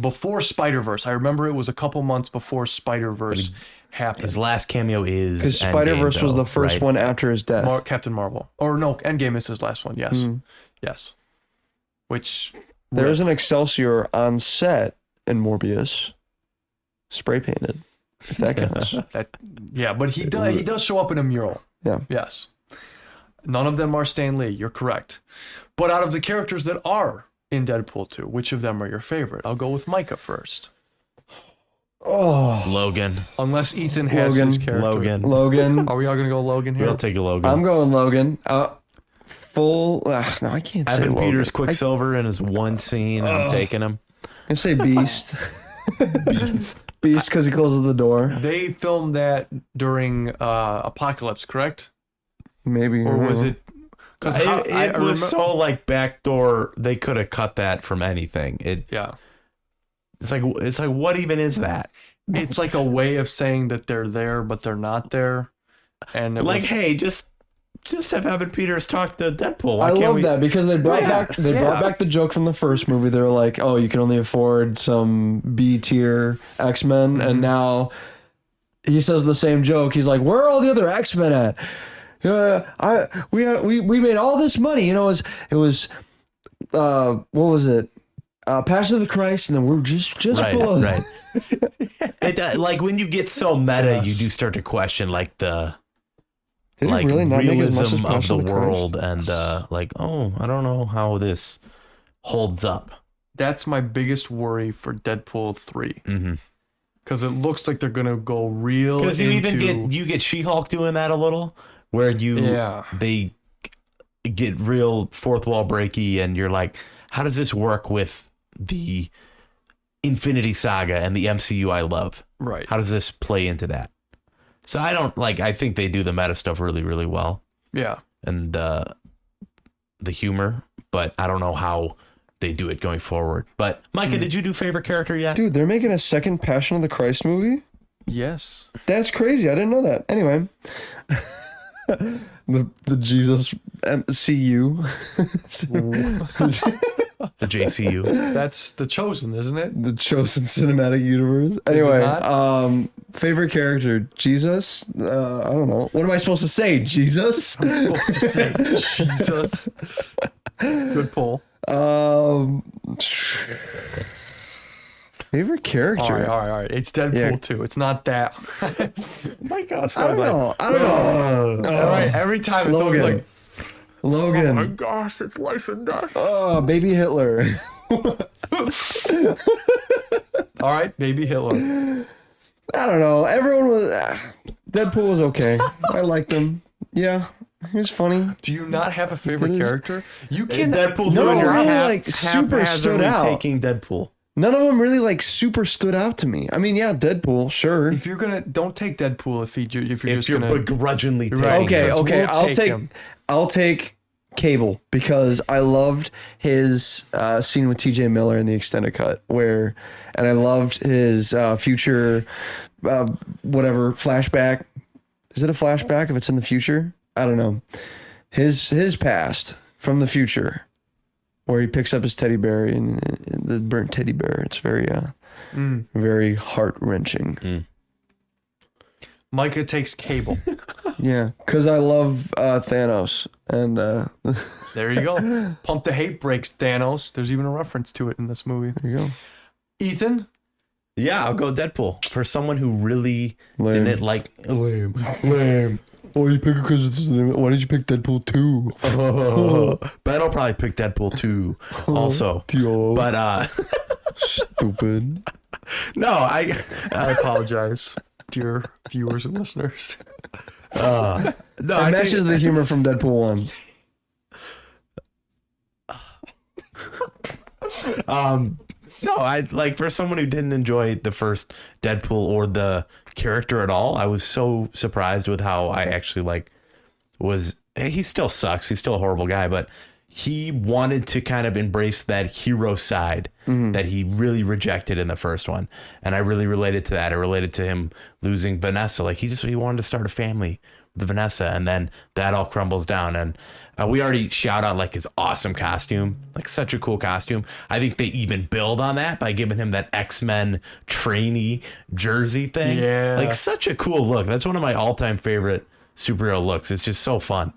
before Spider-Verse. I remember it was a couple months before Spider-Verse happened. His last cameo is Because Endgame, Spider-Verse was though, the first right? one after his death. Captain Marvel. Or no, Endgame is his last one. Yes. Mm. Yes. Which There is an Excelsior on set in Morbius, spray painted. If that counts. yeah, but he does show up in a mural. Yeah. Yes. None of them are Stan Lee. You're correct. But out of the characters that are in Deadpool 2, which of them are your favorite? I'll go with Micah first. Oh, Logan. Unless Ethan has Logan. his character. Logan. Are we all going to go Logan here? We'll take a Logan. I'm going Logan. Full. No, I can't say Evan Logan. Peters Quicksilver in his one scene. I'm taking him. I say Beast. Beast because he closes the door. They filmed that during Apocalypse, correct? Maybe. Or was it? Because It was so like backdoor. They could have cut that from anything. yeah, It's like what even is that? it's like a way of saying that they're there, but they're not there. And it Like, was, hey, just have Evan Peters talk to Deadpool. Why I can't love we? that because they brought Yeah, back brought back the joke from the first movie. They were like, "Oh, you can only afford some B tier X-Men," and now he says the same joke. He's like, "Where are all the other X-Men at? We made all this money. You know, it was what was it? Passion of the Christ, and then we're just below that." Right. Like when you get so meta, you do start to question like the Did like he really not make as much as realism of Passion the of the Christ? world and like, oh, I don't know how this holds up. that's my biggest worry for Deadpool 3. Mm-hmm. Because it looks like they're gonna go real Because you into... even get She-Hulk doing that a little, where they get real fourth wall breaky, and you're like, how does this work with the Infinity Saga and the MCU I love? right. How does this play into that? So I think they do the meta stuff really, really well, Yeah. and the humor, but I don't know how they do it going forward. But Micah, did you do favorite character yet? Dude, they're making a second Passion of the Christ movie? Yes. That's crazy. I didn't know that. Anyway. the Jesus MCU. The JCU. That's The Chosen, isn't it? The Chosen Cinematic Universe. Anyway, not? favorite character, Jesus? I don't know. What am I supposed to say? Jesus? I'm supposed to say Jesus. Good pull. Favorite character? All right. It's Deadpool Yeah. 2. It's not that. My God, I don't know. I don't know. All right. Every time it's always Logan. like, oh my Logan. gosh, it's life and death. Oh, baby Hitler. All right, baby Hitler. I don't know. Everyone was. Deadpool was okay. I liked him. Yeah, he was funny. Do you not have a favorite character? You can Deadpool No, 2 and you're really, half, like, super stood haphazardly out. taking Deadpool. None of them really like super stood out to me. I mean, yeah, Deadpool, sure. If you're gonna, don't take Deadpool if you're If just you're gonna. begrudgingly taking Right. Okay, Because okay. we'll I'll take Cable because I loved his scene with T.J. Miller in the extended cut, and I loved his future, whatever flashback. Is it a flashback if it's in the future? I don't know. His past from the future, where he picks up his teddy bear and the burnt teddy bear. It's very very heart wrenching. Micah takes Cable. Yeah, because I love Thanos and. There you go. Pump the hate breaks Thanos. There's even a reference to it in this movie. There you go. Ethan. Yeah, I'll go Deadpool for someone who really Lame. didn't like. Lame. Oh, you pick it because it's. Why did you pick Deadpool 2? Ben will probably pick Deadpool 2 also. Yo, But stupid. no, I apologize, dear viewers and listeners. no, It I matches think, the humor from Deadpool 1. no, I like for someone who didn't enjoy the first Deadpool or the character at all. I was so surprised with how I actually was. He still sucks. He's still a horrible guy, but he wanted to kind of embrace that hero side that he really rejected in the first one, and I really related to that. I related to him losing Vanessa. Like he wanted to start a family with Vanessa, and then that all crumbles down. And we already shout out his awesome costume, such a cool costume. I think they even build on that by giving him that X-Men trainee jersey thing. Yeah. Such a cool look. That's one of my all-time favorite superhero looks. It's just so fun.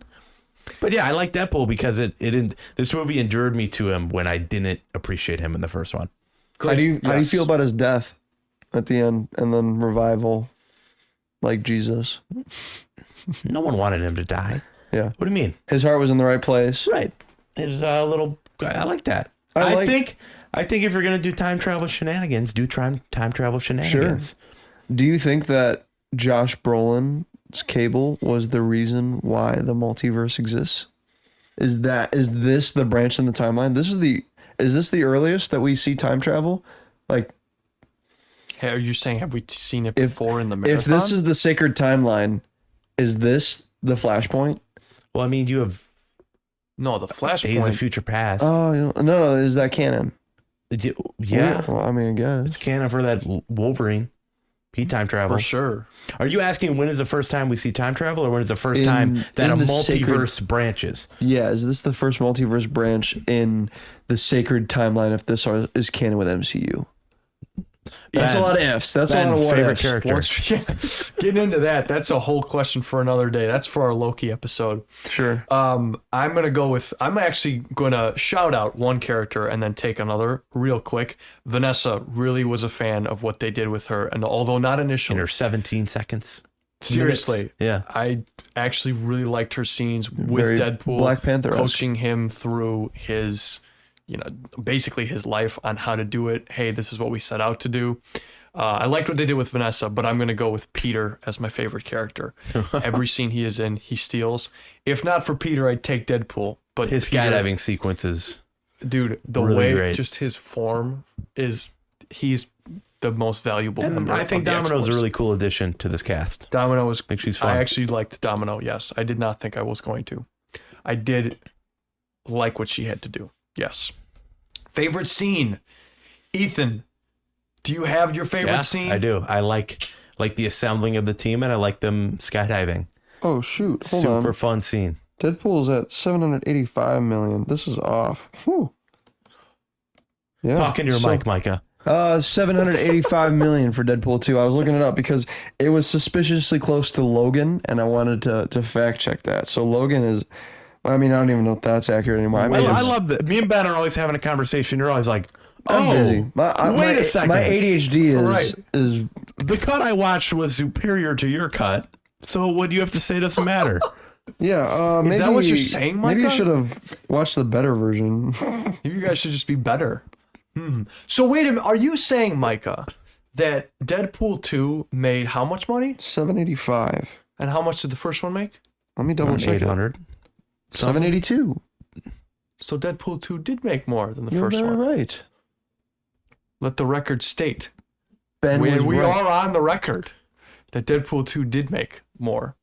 But yeah, I like Deadpool because this movie endured me to him when I didn't appreciate him in the first one. How do you Yes. feel about his death at the end and then revival, like Jesus? No one wanted him to die. Yeah, What do you mean? his heart was in the right place. Right. His little. I like that. I I think if you're gonna do time travel shenanigans, do time travel shenanigans. Do you think that Josh Brolin's Cable was the reason why the multiverse exists? Is this the branch in the timeline? Is this the earliest that we see time travel? Like, Hey, are you saying have we seen it If- before in the marathon? if this is the sacred timeline, is this the Flashpoint? Well, I mean, you have no, the Days of Flashpoint. Future Past. Oh no, is that canon? Yeah, Well, I mean, I guess. it's canon for that Wolverine. He time travel. For sure. Are you asking when is the first time we see time travel, or when is the first time that a in the multiverse branches? Yeah, is this the first multiverse branch in the sacred timeline if this is canon with MCU? That's Ben, a lot of ifs. That's Ben, a lot of what favorite ifs. character. Once getting into that, that's a whole question for another day. That's for our Loki episode. Sure. I'm actually gonna shout out one character and then take another real quick. Vanessa really was a fan of what they did with her, and although not In initially, her 17 seconds. seriously, Yeah. I actually really liked her scenes with Very Deadpool, Black Panther-esque. coaching him through his, basically his life on how to do it. Hey, this is what we set out to do. I liked what they did with Vanessa, but I'm going to go with Peter as my favorite character. Every scene he is in, he steals. If not for Peter, I'd take Deadpool. But His Peter, skydiving sequences. dude, the really way great. just his form is, he's the most valuable And member. I think of the Domino's a X-Force. really cool addition to this cast. Domino was. think she's fun. I actually liked Domino. Yes, I did not think I was going to. I did like what she had to do. Yes. Favorite scene? Ethan, do you have your favorite scene? I do. I like the assembling of the team, and I like them skydiving. Oh shoot! Hold Super on. fun scene. Deadpool's at 785 million. This is off. Whew. Yeah. Talking to your mic, Micah. 785 million for Deadpool 2. I was looking it up because it was suspiciously close to Logan, and I wanted to fact check that. So Logan is, I mean, I don't even know if that's accurate anymore. I mean, I love that. Me and Ben are always having a conversation. You're always like, I'm busy. wait a second. My ADHD is The cut I watched was superior to your cut. So what you have to say doesn't matter. yeah. Maybe, Is that what you're saying, Micah? Maybe you should have watched the better version. You guys should just be better. So wait a minute. Are you saying, Micah, that Deadpool 2 made how much money? 785. And how much did the first one make? Let me double check it. 800. 782. So Deadpool 2 did make more than the You're first very one. right. Let the record state. Ben was We right. are on the record that Deadpool 2 did make more.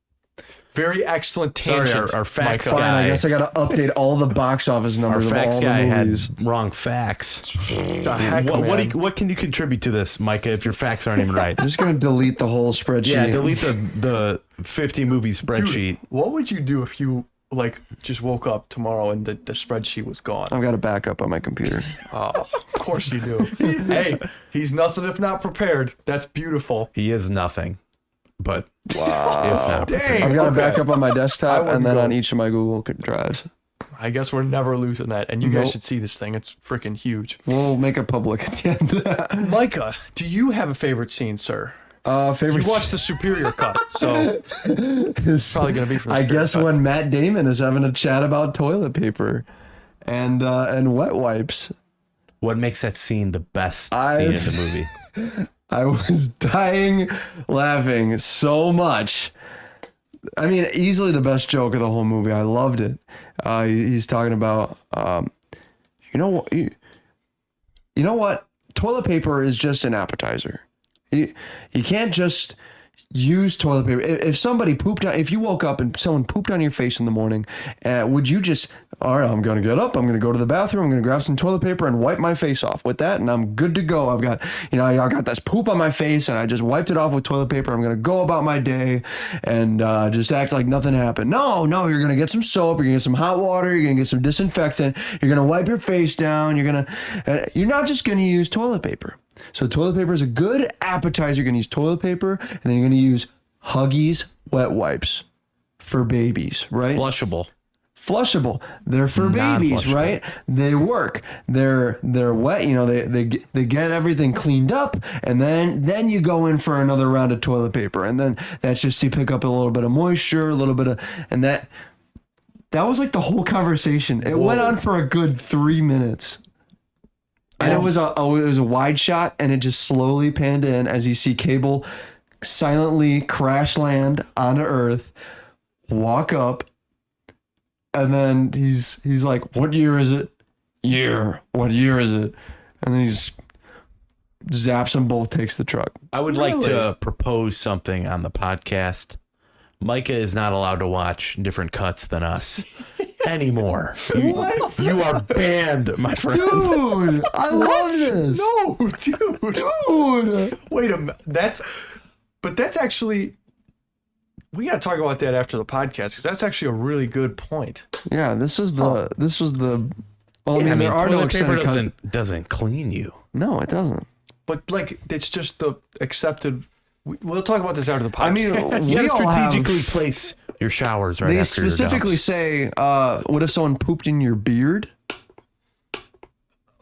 Very excellent Sorry, tangent. our facts Micah. Fine, I guy. guy. I got to update all the box office Our numbers of facts all guy the movies. had wrong facts. The heck, man. What can you contribute to this, Micah, if your facts aren't even right? I'm just gonna delete the whole spreadsheet. Yeah, delete the 50 movie spreadsheet. Dude, what would you do if you just woke up tomorrow and the spreadsheet was gone? I've got a backup on my computer. Oh, of course you do. Hey, he's nothing if not prepared. That's beautiful. He is nothing, but Wow. if not prepared. Dang. I've got a Okay. backup on my I desktop wouldn't and then go. on each of my Google Drives. I guess we're never losing that. And you guys Nope. should see this thing. It's freaking huge. We'll make it public at the end. Micah, do you have a favorite scene, sir? Favorite You watched the superior cut, so is probably gonna be from the I superior guess cut. when Matt Damon is having a chat about toilet paper and wet wipes. What makes that scene the best I've- scene in the movie? I was dying laughing so much. I mean, easily the best joke of the whole movie. I loved it. He's talking about, you know what? Toilet paper is just an appetizer. You can't just use toilet paper. If somebody pooped on, if you woke up and someone pooped on your face in the morning, would you just, all right, I'm going to get up, I'm going to go to the bathroom, I'm going to grab some toilet paper and wipe my face off with that, and I'm good to go. I've got, I got this poop on my face and I just wiped it off with toilet paper. I'm going to go about my day and just act like nothing happened. No, you're going to get some soap, you're going to get some hot water, you're going to get some disinfectant, you're going to wipe your face down, you're not just going to use toilet paper. So toilet paper is a good appetizer. You're going to use toilet paper, and then you're going to use Huggies wet wipes for babies, right? Flushable. They're for babies, Non-flushable. right? They work. They're wet. They get everything cleaned up, and then you go in for another round of toilet paper, and then that's just to pick up a little bit of moisture, a little bit of, and that was like the whole conversation. It went on for a good 3 minutes. And it was a wide shot, and it just slowly panned in as you see Cable silently crash land onto Earth, walk up, and then he's like, "What year is it? What year is it?" And then he just zaps them both, takes the truck. I would like to propose something on the podcast. Micah is not allowed to watch different cuts than us anymore. What? You are banned, my friend. Dude, I love this. No, dude. Dude. Wait a minute. That's actually. We got to talk about that after the podcast because that's actually a really good point. Yeah, this was the. Well, I mean, there are no toilet paper extended doesn't clean you. No, it doesn't. But it's just the accepted. We'll talk about this after the podcast. I mean, You we gotta all have. strategically place your showers right They after your specifically dumps. say, "What if someone pooped in your beard?"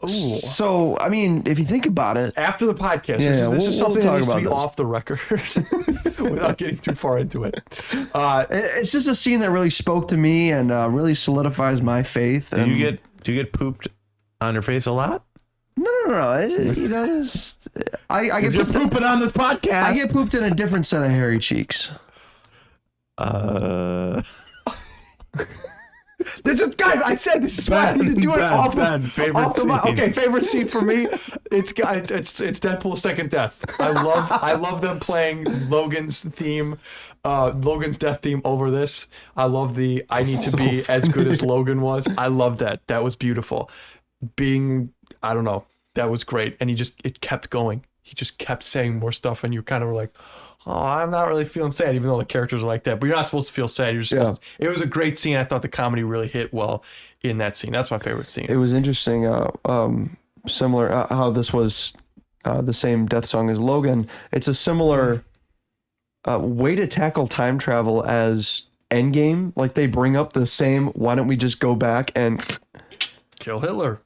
Ooh. So, I mean, if you think about it, After the podcast, this Yeah, is we'll something that talk needs to about be this. off the record without getting too far into it. it's just a scene that really spoke to me and really solidifies my faith. Do And you get pooped on your face a lot? no. I get You're pooped. pooping on this podcast. I get pooped in a different set of hairy cheeks. Guys, I said this is why I need to do it Ben, off, Ben, favorite off the mic. scene. Okay, favorite scene for me. It's Deadpool's second death. I love them playing Logan's theme, Logan's death theme over this. I love I need to be as good as Logan was. I love that. That was beautiful. I don't know. That was great. And it kept going. He just kept saying more stuff, and you kind of were like, oh, I'm not really feeling sad, even though the characters are like that. But you're not supposed to feel sad. You're supposed to, it was a great scene. I thought the comedy really hit well in that scene. That's my favorite scene. It was interesting, similar how this was the same death song as Logan. It's a similar way to tackle time travel as Endgame. Like, they bring up the same, why don't we just go back and Kill Hitler.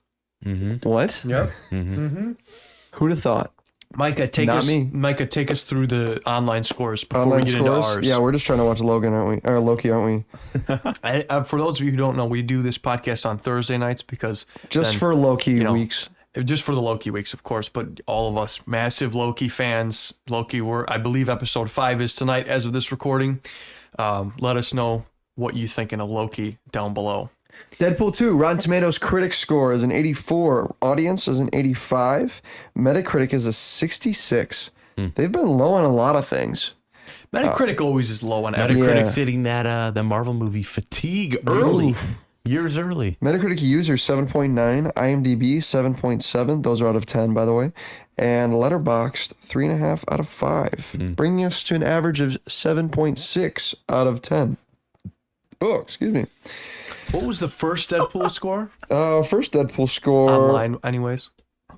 what? Yep. Who'd have thought? Micah, take Not us. me. Micah, take us through the online scores before Online we get into scores? ours. Yeah, we're just trying to watch Logan, aren't we? Or Loki, aren't we? For those of you who don't know, we do this podcast on Thursday nights because Just then, for Loki you know, weeks. just for the Loki weeks, of course. But all of us massive Loki fans, I believe episode 5 is tonight as of this recording. Let us know what you thinking of Loki down below. Deadpool 2, Rotten Tomatoes critic score is an 84. Audience is an 85. Metacritic is a 66. They've been low on a lot of things. Metacritic always is low on everything. Metacritic Yeah. sitting that the Marvel movie Fatigue early, years early. Metacritic user 7.9. IMDb 7.7. Those are out of 10, by the way. And Letterboxd 3.5 out of 5. Bringing us to an average of 7.6 out of 10. Oh, excuse me. What was the first Deadpool score? First Deadpool score Online, anyways.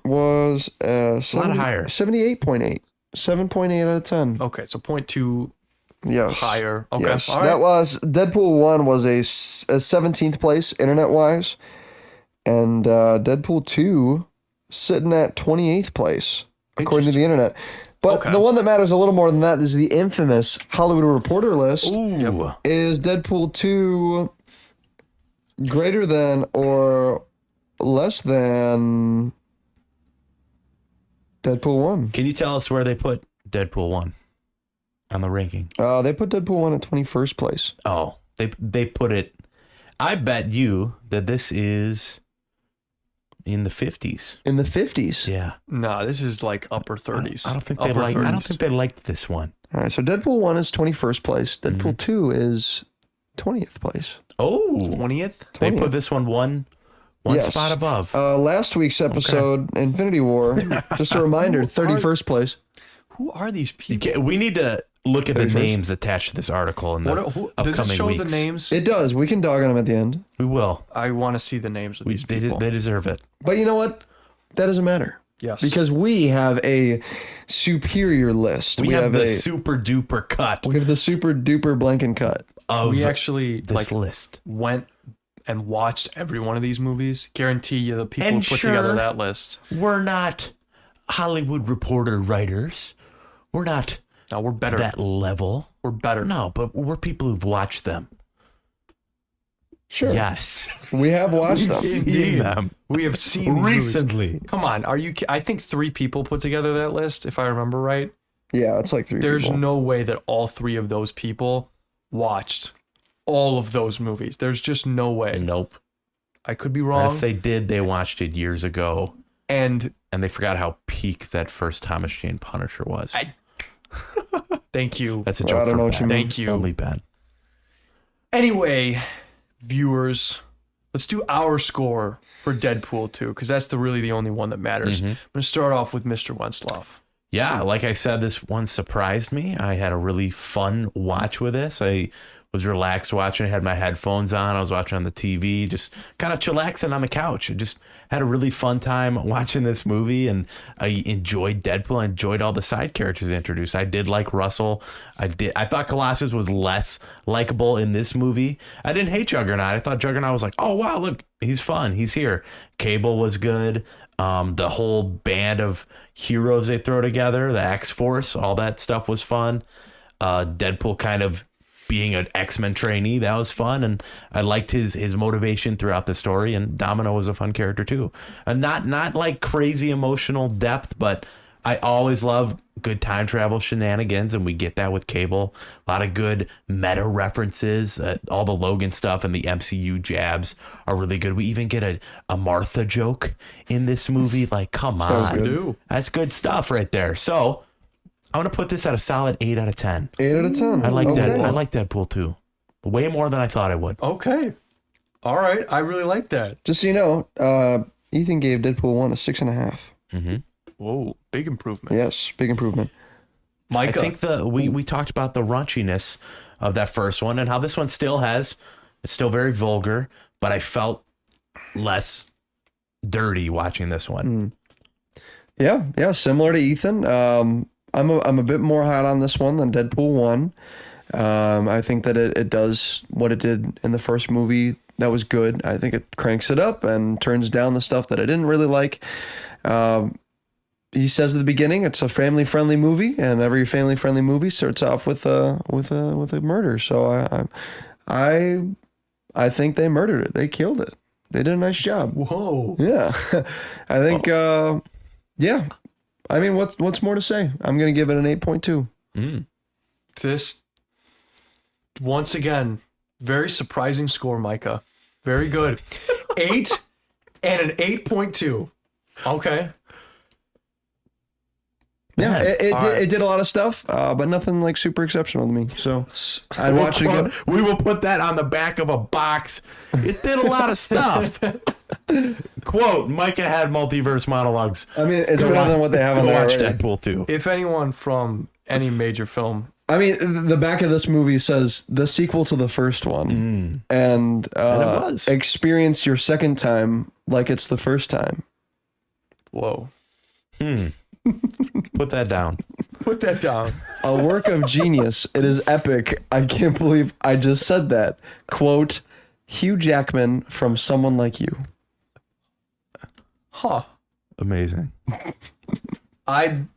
was lot higher. 78.8. 7.8 out of 10. Okay, so 0.2 Yes. higher. Okay, Yes. all right. That was Deadpool 1 was a 17th place internet wise, and Deadpool 2 sitting at 28th place according to the internet. But Okay. the one that matters a little more than that is the infamous Hollywood Reporter list. Ooh. Is Deadpool 2 greater than or less than Deadpool 1? Can you tell us where they put Deadpool 1 on the ranking? They put Deadpool 1 at 21st place. Oh, they put it. I bet you that this is in the 50s. In the 50s. Yeah. No, this is like upper 30s. I don't think Upper they like. I don't 30s. think they liked this one. All right, so Deadpool 1 is 21st place. Deadpool 2 is 20th place. Oh, 20th. they 20th. put this one Yes. spot above. Last week's episode, Infinity War, just a reminder, 31st place. Who are these people? We need to look at the 31st. names attached to this article in the Does it upcoming show weeks. the names? It does. We can dog on them at the end. We will. I want to see the names of these people. They deserve it. But you know what? That doesn't matter. Yes. Because we have a superior list. We have the super duper cut we have the super duper blanket cut. of we actually this list. went and watched every one of these movies. Guarantee you the people And who put sure, together that list. We're not Hollywood Reporter writers. We're not No, we're better. that level. We're better. No, but we're people who've watched them. Sure. Yes. We have watched them. Seen them We have seen these movies. recently. Come on, are you? I think 3 people put together that list, if I remember right. Yeah, it's like 3 There's people. no way that all 3 of those people watched all of those movies. There's just no way. Nope. I could be And wrong. if they did, they watched it years ago, And and they forgot how peak that first Thomas Jane Punisher was. thank you. That's a Well, joke. I don't for know what you Ben. mean. Thank you. Only Ben. Anyway, viewers, let's do our score for Deadpool 2, because that's really the only one that matters. I'm going to start off with Mr. Wenslav. Yeah, like I said, this one surprised me. I had a really fun watch with this. I was relaxed watching. I had my headphones on. I was watching on the TV, just kind of chillaxing on the couch. I just had a really fun time watching this movie, and I enjoyed Deadpool. I enjoyed all the side characters introduced. I did like Russell. I thought Colossus was less likable in this movie. I didn't hate Juggernaut. I thought Juggernaut was like, oh wow, look, he's fun. He's here. Cable was good. The whole band of heroes they throw together, the X-Force, all that stuff was fun. Deadpool kind of being an X-Men trainee, that was fun, and I liked his motivation throughout the story. And Domino was a fun character too, and not like crazy emotional depth, but I always love good time travel shenanigans, and we get that with Cable. A lot of good meta references. All the Logan stuff and the MCU jabs are really good. We even get a Martha joke in this movie. Like, come on, good. that's good stuff right there. So I'm gonna put this at a solid 8 out of 10. 8 out of 10. I like that. Okay. I like Deadpool 2. Way more than I thought I would. Okay. All right. I really like that. Just so you know, Ethan gave Deadpool 1 a 6.5. Whoa, big improvement. Yes, big improvement. Micah. I think we talked about the raunchiness of that first one and how this one still it's still very vulgar, but I felt less dirty watching this one. Yeah, similar to Ethan. I'm a bit more hot on this one than Deadpool 1. I think that it does what it did in the first movie. That was good. I think it cranks it up and turns down the stuff that I didn't really like. He says at the beginning it's a family-friendly movie, and every family-friendly movie starts off with a murder. So I think they murdered it. They killed it. They did a nice job. Whoa. Yeah, I think. Yeah, I mean, what's more to say? I'm gonna give it an 8.2. This, once again, very surprising score, Micah. Very good. 8 and an 8.2. Okay. Yeah, it did a lot of stuff, but nothing like super exceptional to me. So I'd watch it again. We will put that on the back of a box. It did a lot of stuff. Quote, Micah had multiverse monologues. I mean, it's better than what they have on Go there watch already. Deadpool 2. If anyone from any major film, I mean, the back of this movie says the sequel to the first one, and it was. experience your second time like it's the first time. whoa. Put that down. Put that down. A work of genius. It is epic. I can't believe I just said that. Quote, Hugh Jackman from Someone Like You. Huh. Amazing.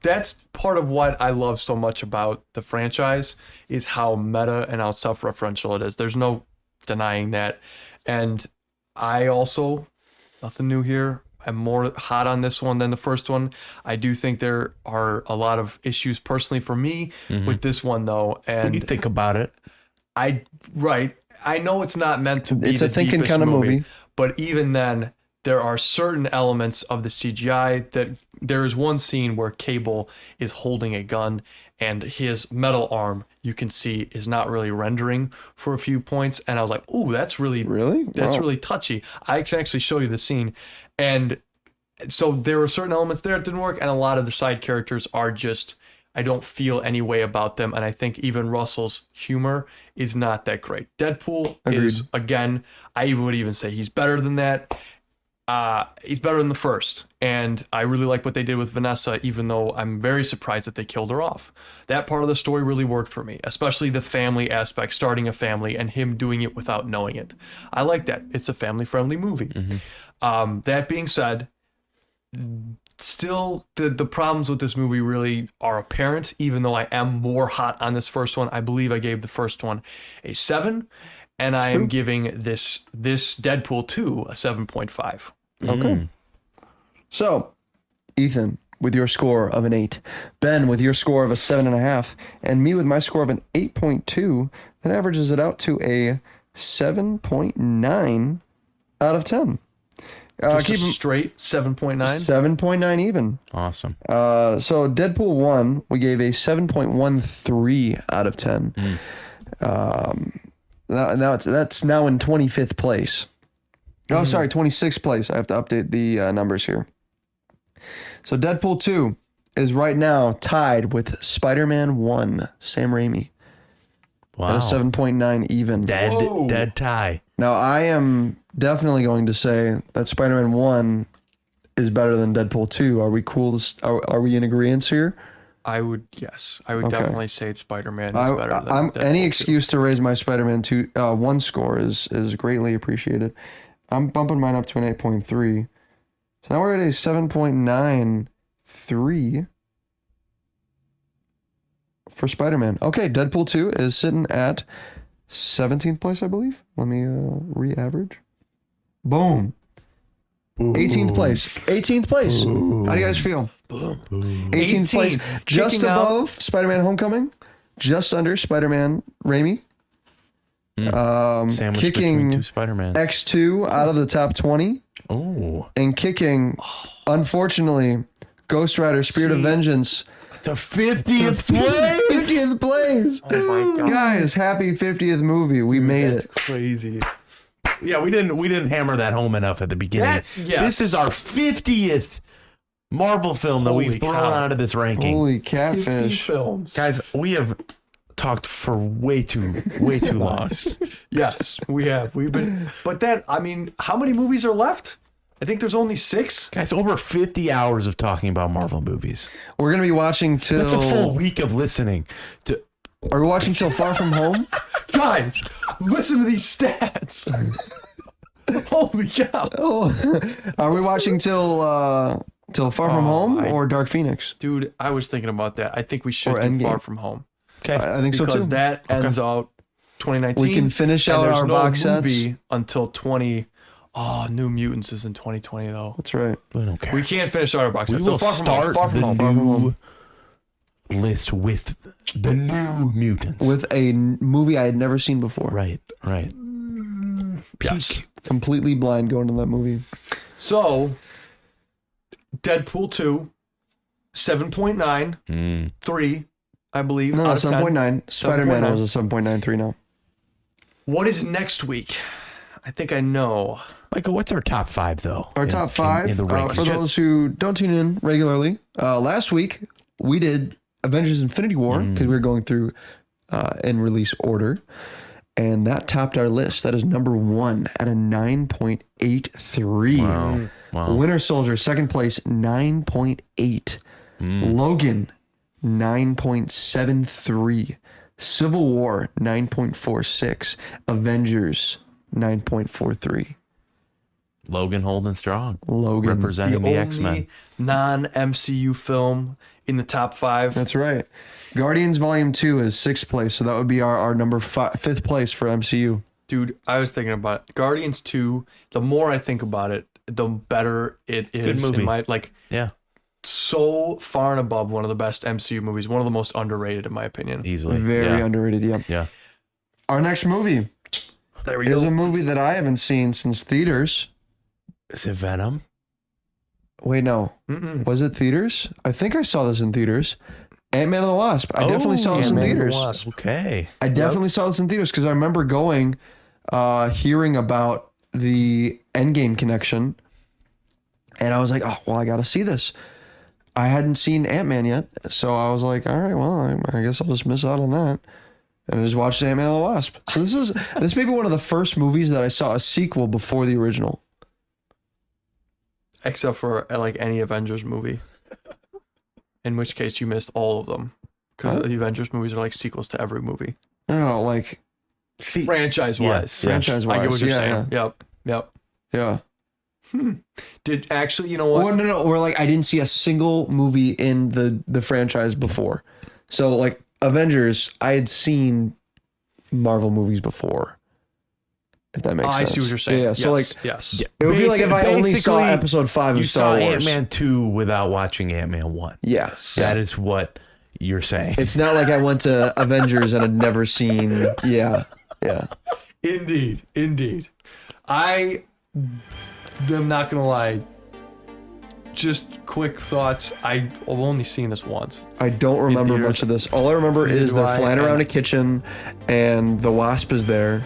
That's part of what I love so much about the franchise is how meta and how self-referential it is. There's no denying that. And I also, nothing new here, I'm more hot on this one than the first one. I do think there are a lot of issues personally for me with this one though. And When you think about it, I know it's not meant to be It's the a thinking deepest kind of movie. but even then, there are certain elements of the CGI that there is one scene where Cable is holding a gun and his metal arm, you can see, is not really rendering for a few points. And I was like, ooh, that's really Wow. really touchy. I can actually show you the scene. And so there were certain elements there that didn't work. And a lot of the side characters are just, I don't feel any way about them. And I think even Russell's humor is not that great. Deadpool is, again, I would even say he's better than that. He's better than the first. And I really like what they did with Vanessa, even though I'm very surprised that they killed her off. That part of the story really worked for me, especially the family aspect, starting a family and him doing it without knowing it. I like that. It's a family-friendly movie. That being said, still the problems with this movie really are apparent, even though I am more hot on this first one. I believe I gave the first one a 7, and I am giving this Deadpool 2 a 7.5. Okay. So, Ethan, with your score of an 8, Ben with your score of a 7.5, and me with my score of an 8.2, that averages it out to a 7.9 out of 10. Just a straight 7.9. 7.9 even. awesome. So Deadpool 1, we gave a 7.13 out of 10. That's now in 25th place. Oh, sorry, 26th place. I have to update the numbers here. So Deadpool 2 is right now tied with Spider-Man 1, Sam Raimi, Wow. at a 7.9 even. Whoa. Dead tie. Now, I am definitely going to say that Spider-Man 1 is better than Deadpool 2. Are we cool? Are we in agreement here? I would definitely say Spider-Man is better than I'm Deadpool any 2. excuse to raise my Spider-Man 2 1 score is greatly appreciated. I'm bumping mine up to an 8.3. So now we're at a 7.93 for Spider-Man. Okay, Deadpool 2 is sitting at 17th place, I believe. Let me re-average. Boom. 18th place. 18th place. How do you guys feel? 18th place. Just Kicking out. above Spider-Man Homecoming. Just under Spider-Man Raimi. Sandwich between Kicking two Spider-Mans. X2 out of the top 20. Oh. And kicking, unfortunately, Ghost Rider Spirit of Vengeance To 50th place. 50th place. Oh my god. Guys, happy 50th movie. We made That's it. crazy. Yeah, we didn't hammer that home enough at the beginning. Yes. This is our 50th Marvel film that Holy we've thrown cow. out of this ranking. Holy 50 catfish. films. Guys, we have talked for way too long. Yes, we have. We've been, but that, I mean, how many movies are left? I think there's only 6. Guys, over 50 hours of talking about Marvel movies. We're gonna be watching till. That's a full week of listening to. Are we watching till Far From Home? Guys, listen to these stats. Holy cow. Oh, are we watching till Far From Home I- or Dark Phoenix? Dude, I was thinking about that. I think we should Or do Endgame. Far From Home. Okay. I think so Because too. that ends out 2019. We can finish and out there's our no box sets. movie until 20. Oh, New Mutants is in 2020 though. That's right. We don't care. We can't finish out our box We set. So will Far From Home. start Far From the Home. Far From Home. new list with the new mutants. With a movie I had never seen before. right. Yes. Completely blind going to that movie. So, Deadpool 2, 7.9, 3, I believe. No, out of 10. 7.9. Spider-Man 7.9. was a 7.93 now. What is next week? I think I know. Michael, what's our top 5 though? Our top 5, in the rankings. for those who don't tune in regularly, last week we did Avengers Infinity War because we were going through in release order. And that topped our list. That is number 1 at a 9.83. Wow. Winter Soldier, second place, 9.8. Logan, 9.73. Civil War, 9.46. Avengers, 9.43. Logan holding strong. Logan. Representing the X-Men. non-MCU film in the top 5. That's right. Guardians Volume 2 is 6th place, so that would be our number 5th place for MCU. Dude, I was thinking about it. Guardians 2, the more I think about it, the better it is. movie. In my, like, Yeah, so far and above one of the best MCU movies. One of the most underrated, in my opinion. easily. Very yeah. underrated, yeah. Yeah. Our next movie There we is go. a movie that I haven't seen since theaters. Is it Venom? Wait, no. Mm-mm. Was it theaters? I think I saw this in theaters. Ant-Man and the Wasp. I definitely saw this in Ant-Man and the theaters. Wasp. Okay. I definitely saw this in theaters because I remember going, hearing about the Endgame connection, and I was like, oh, well, I got to see this. I hadn't seen Ant-Man yet, so I was like, all right, well, I guess I'll just miss out on that. And I just watched Ant-Man and the Wasp. So this may be one of the first movies that I saw a sequel before the original. Except for like any Avengers movie. In which case you missed all of them. Because What? the Avengers movies are like sequels to every movie. No, like See, Franchise-wise. Yeah, franchise-wise. I get what you're yeah, saying. Yep. Yeah. Did actually, you know what? Well, no. Or like I didn't see a single movie in the franchise before. So like Avengers, I had seen Marvel movies before. If that makes I sense. see what you're saying. Yeah. So Yes, like yes. it would be like if I only saw Basically, episode 5 you of saw Star Wars. Ant-Man 2 without watching Ant-Man 1. Yes. That is what you're saying. It's not like I went to Avengers and had never seen. Yeah. Indeed. I am not gonna lie. Just quick thoughts. I've only seen this once. I don't remember theaters. much of this. All I remember Neither is do they're I, flying around and- a kitchen, and the Wasp is there,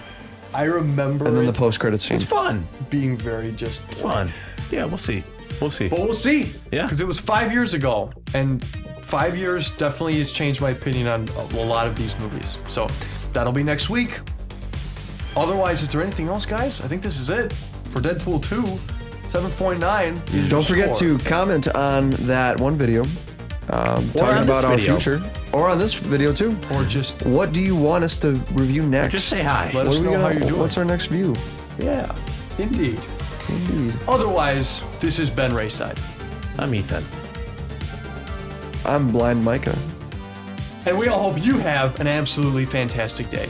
I remember and then the it post-credit scene. It's fun. being very just Fun. Yeah, we'll see. But we'll see. Yeah. Because it was 5 years ago. And 5 years definitely has changed my opinion on a lot of these movies. So that'll be next week. Otherwise, is there anything else, guys? I think this is it for Deadpool 2. 7.9. is your Don't forget score. to comment on that one video, talking on this about our video. future, or on this video too. Or just What do you want us to review next? Just say hi. let us What are we know how gonna- you're doing. What's our next view? Yeah, indeed. Otherwise, this is Ben Rayside. I'm Ethan. I'm Blind Micah. And we all hope you have an absolutely fantastic day.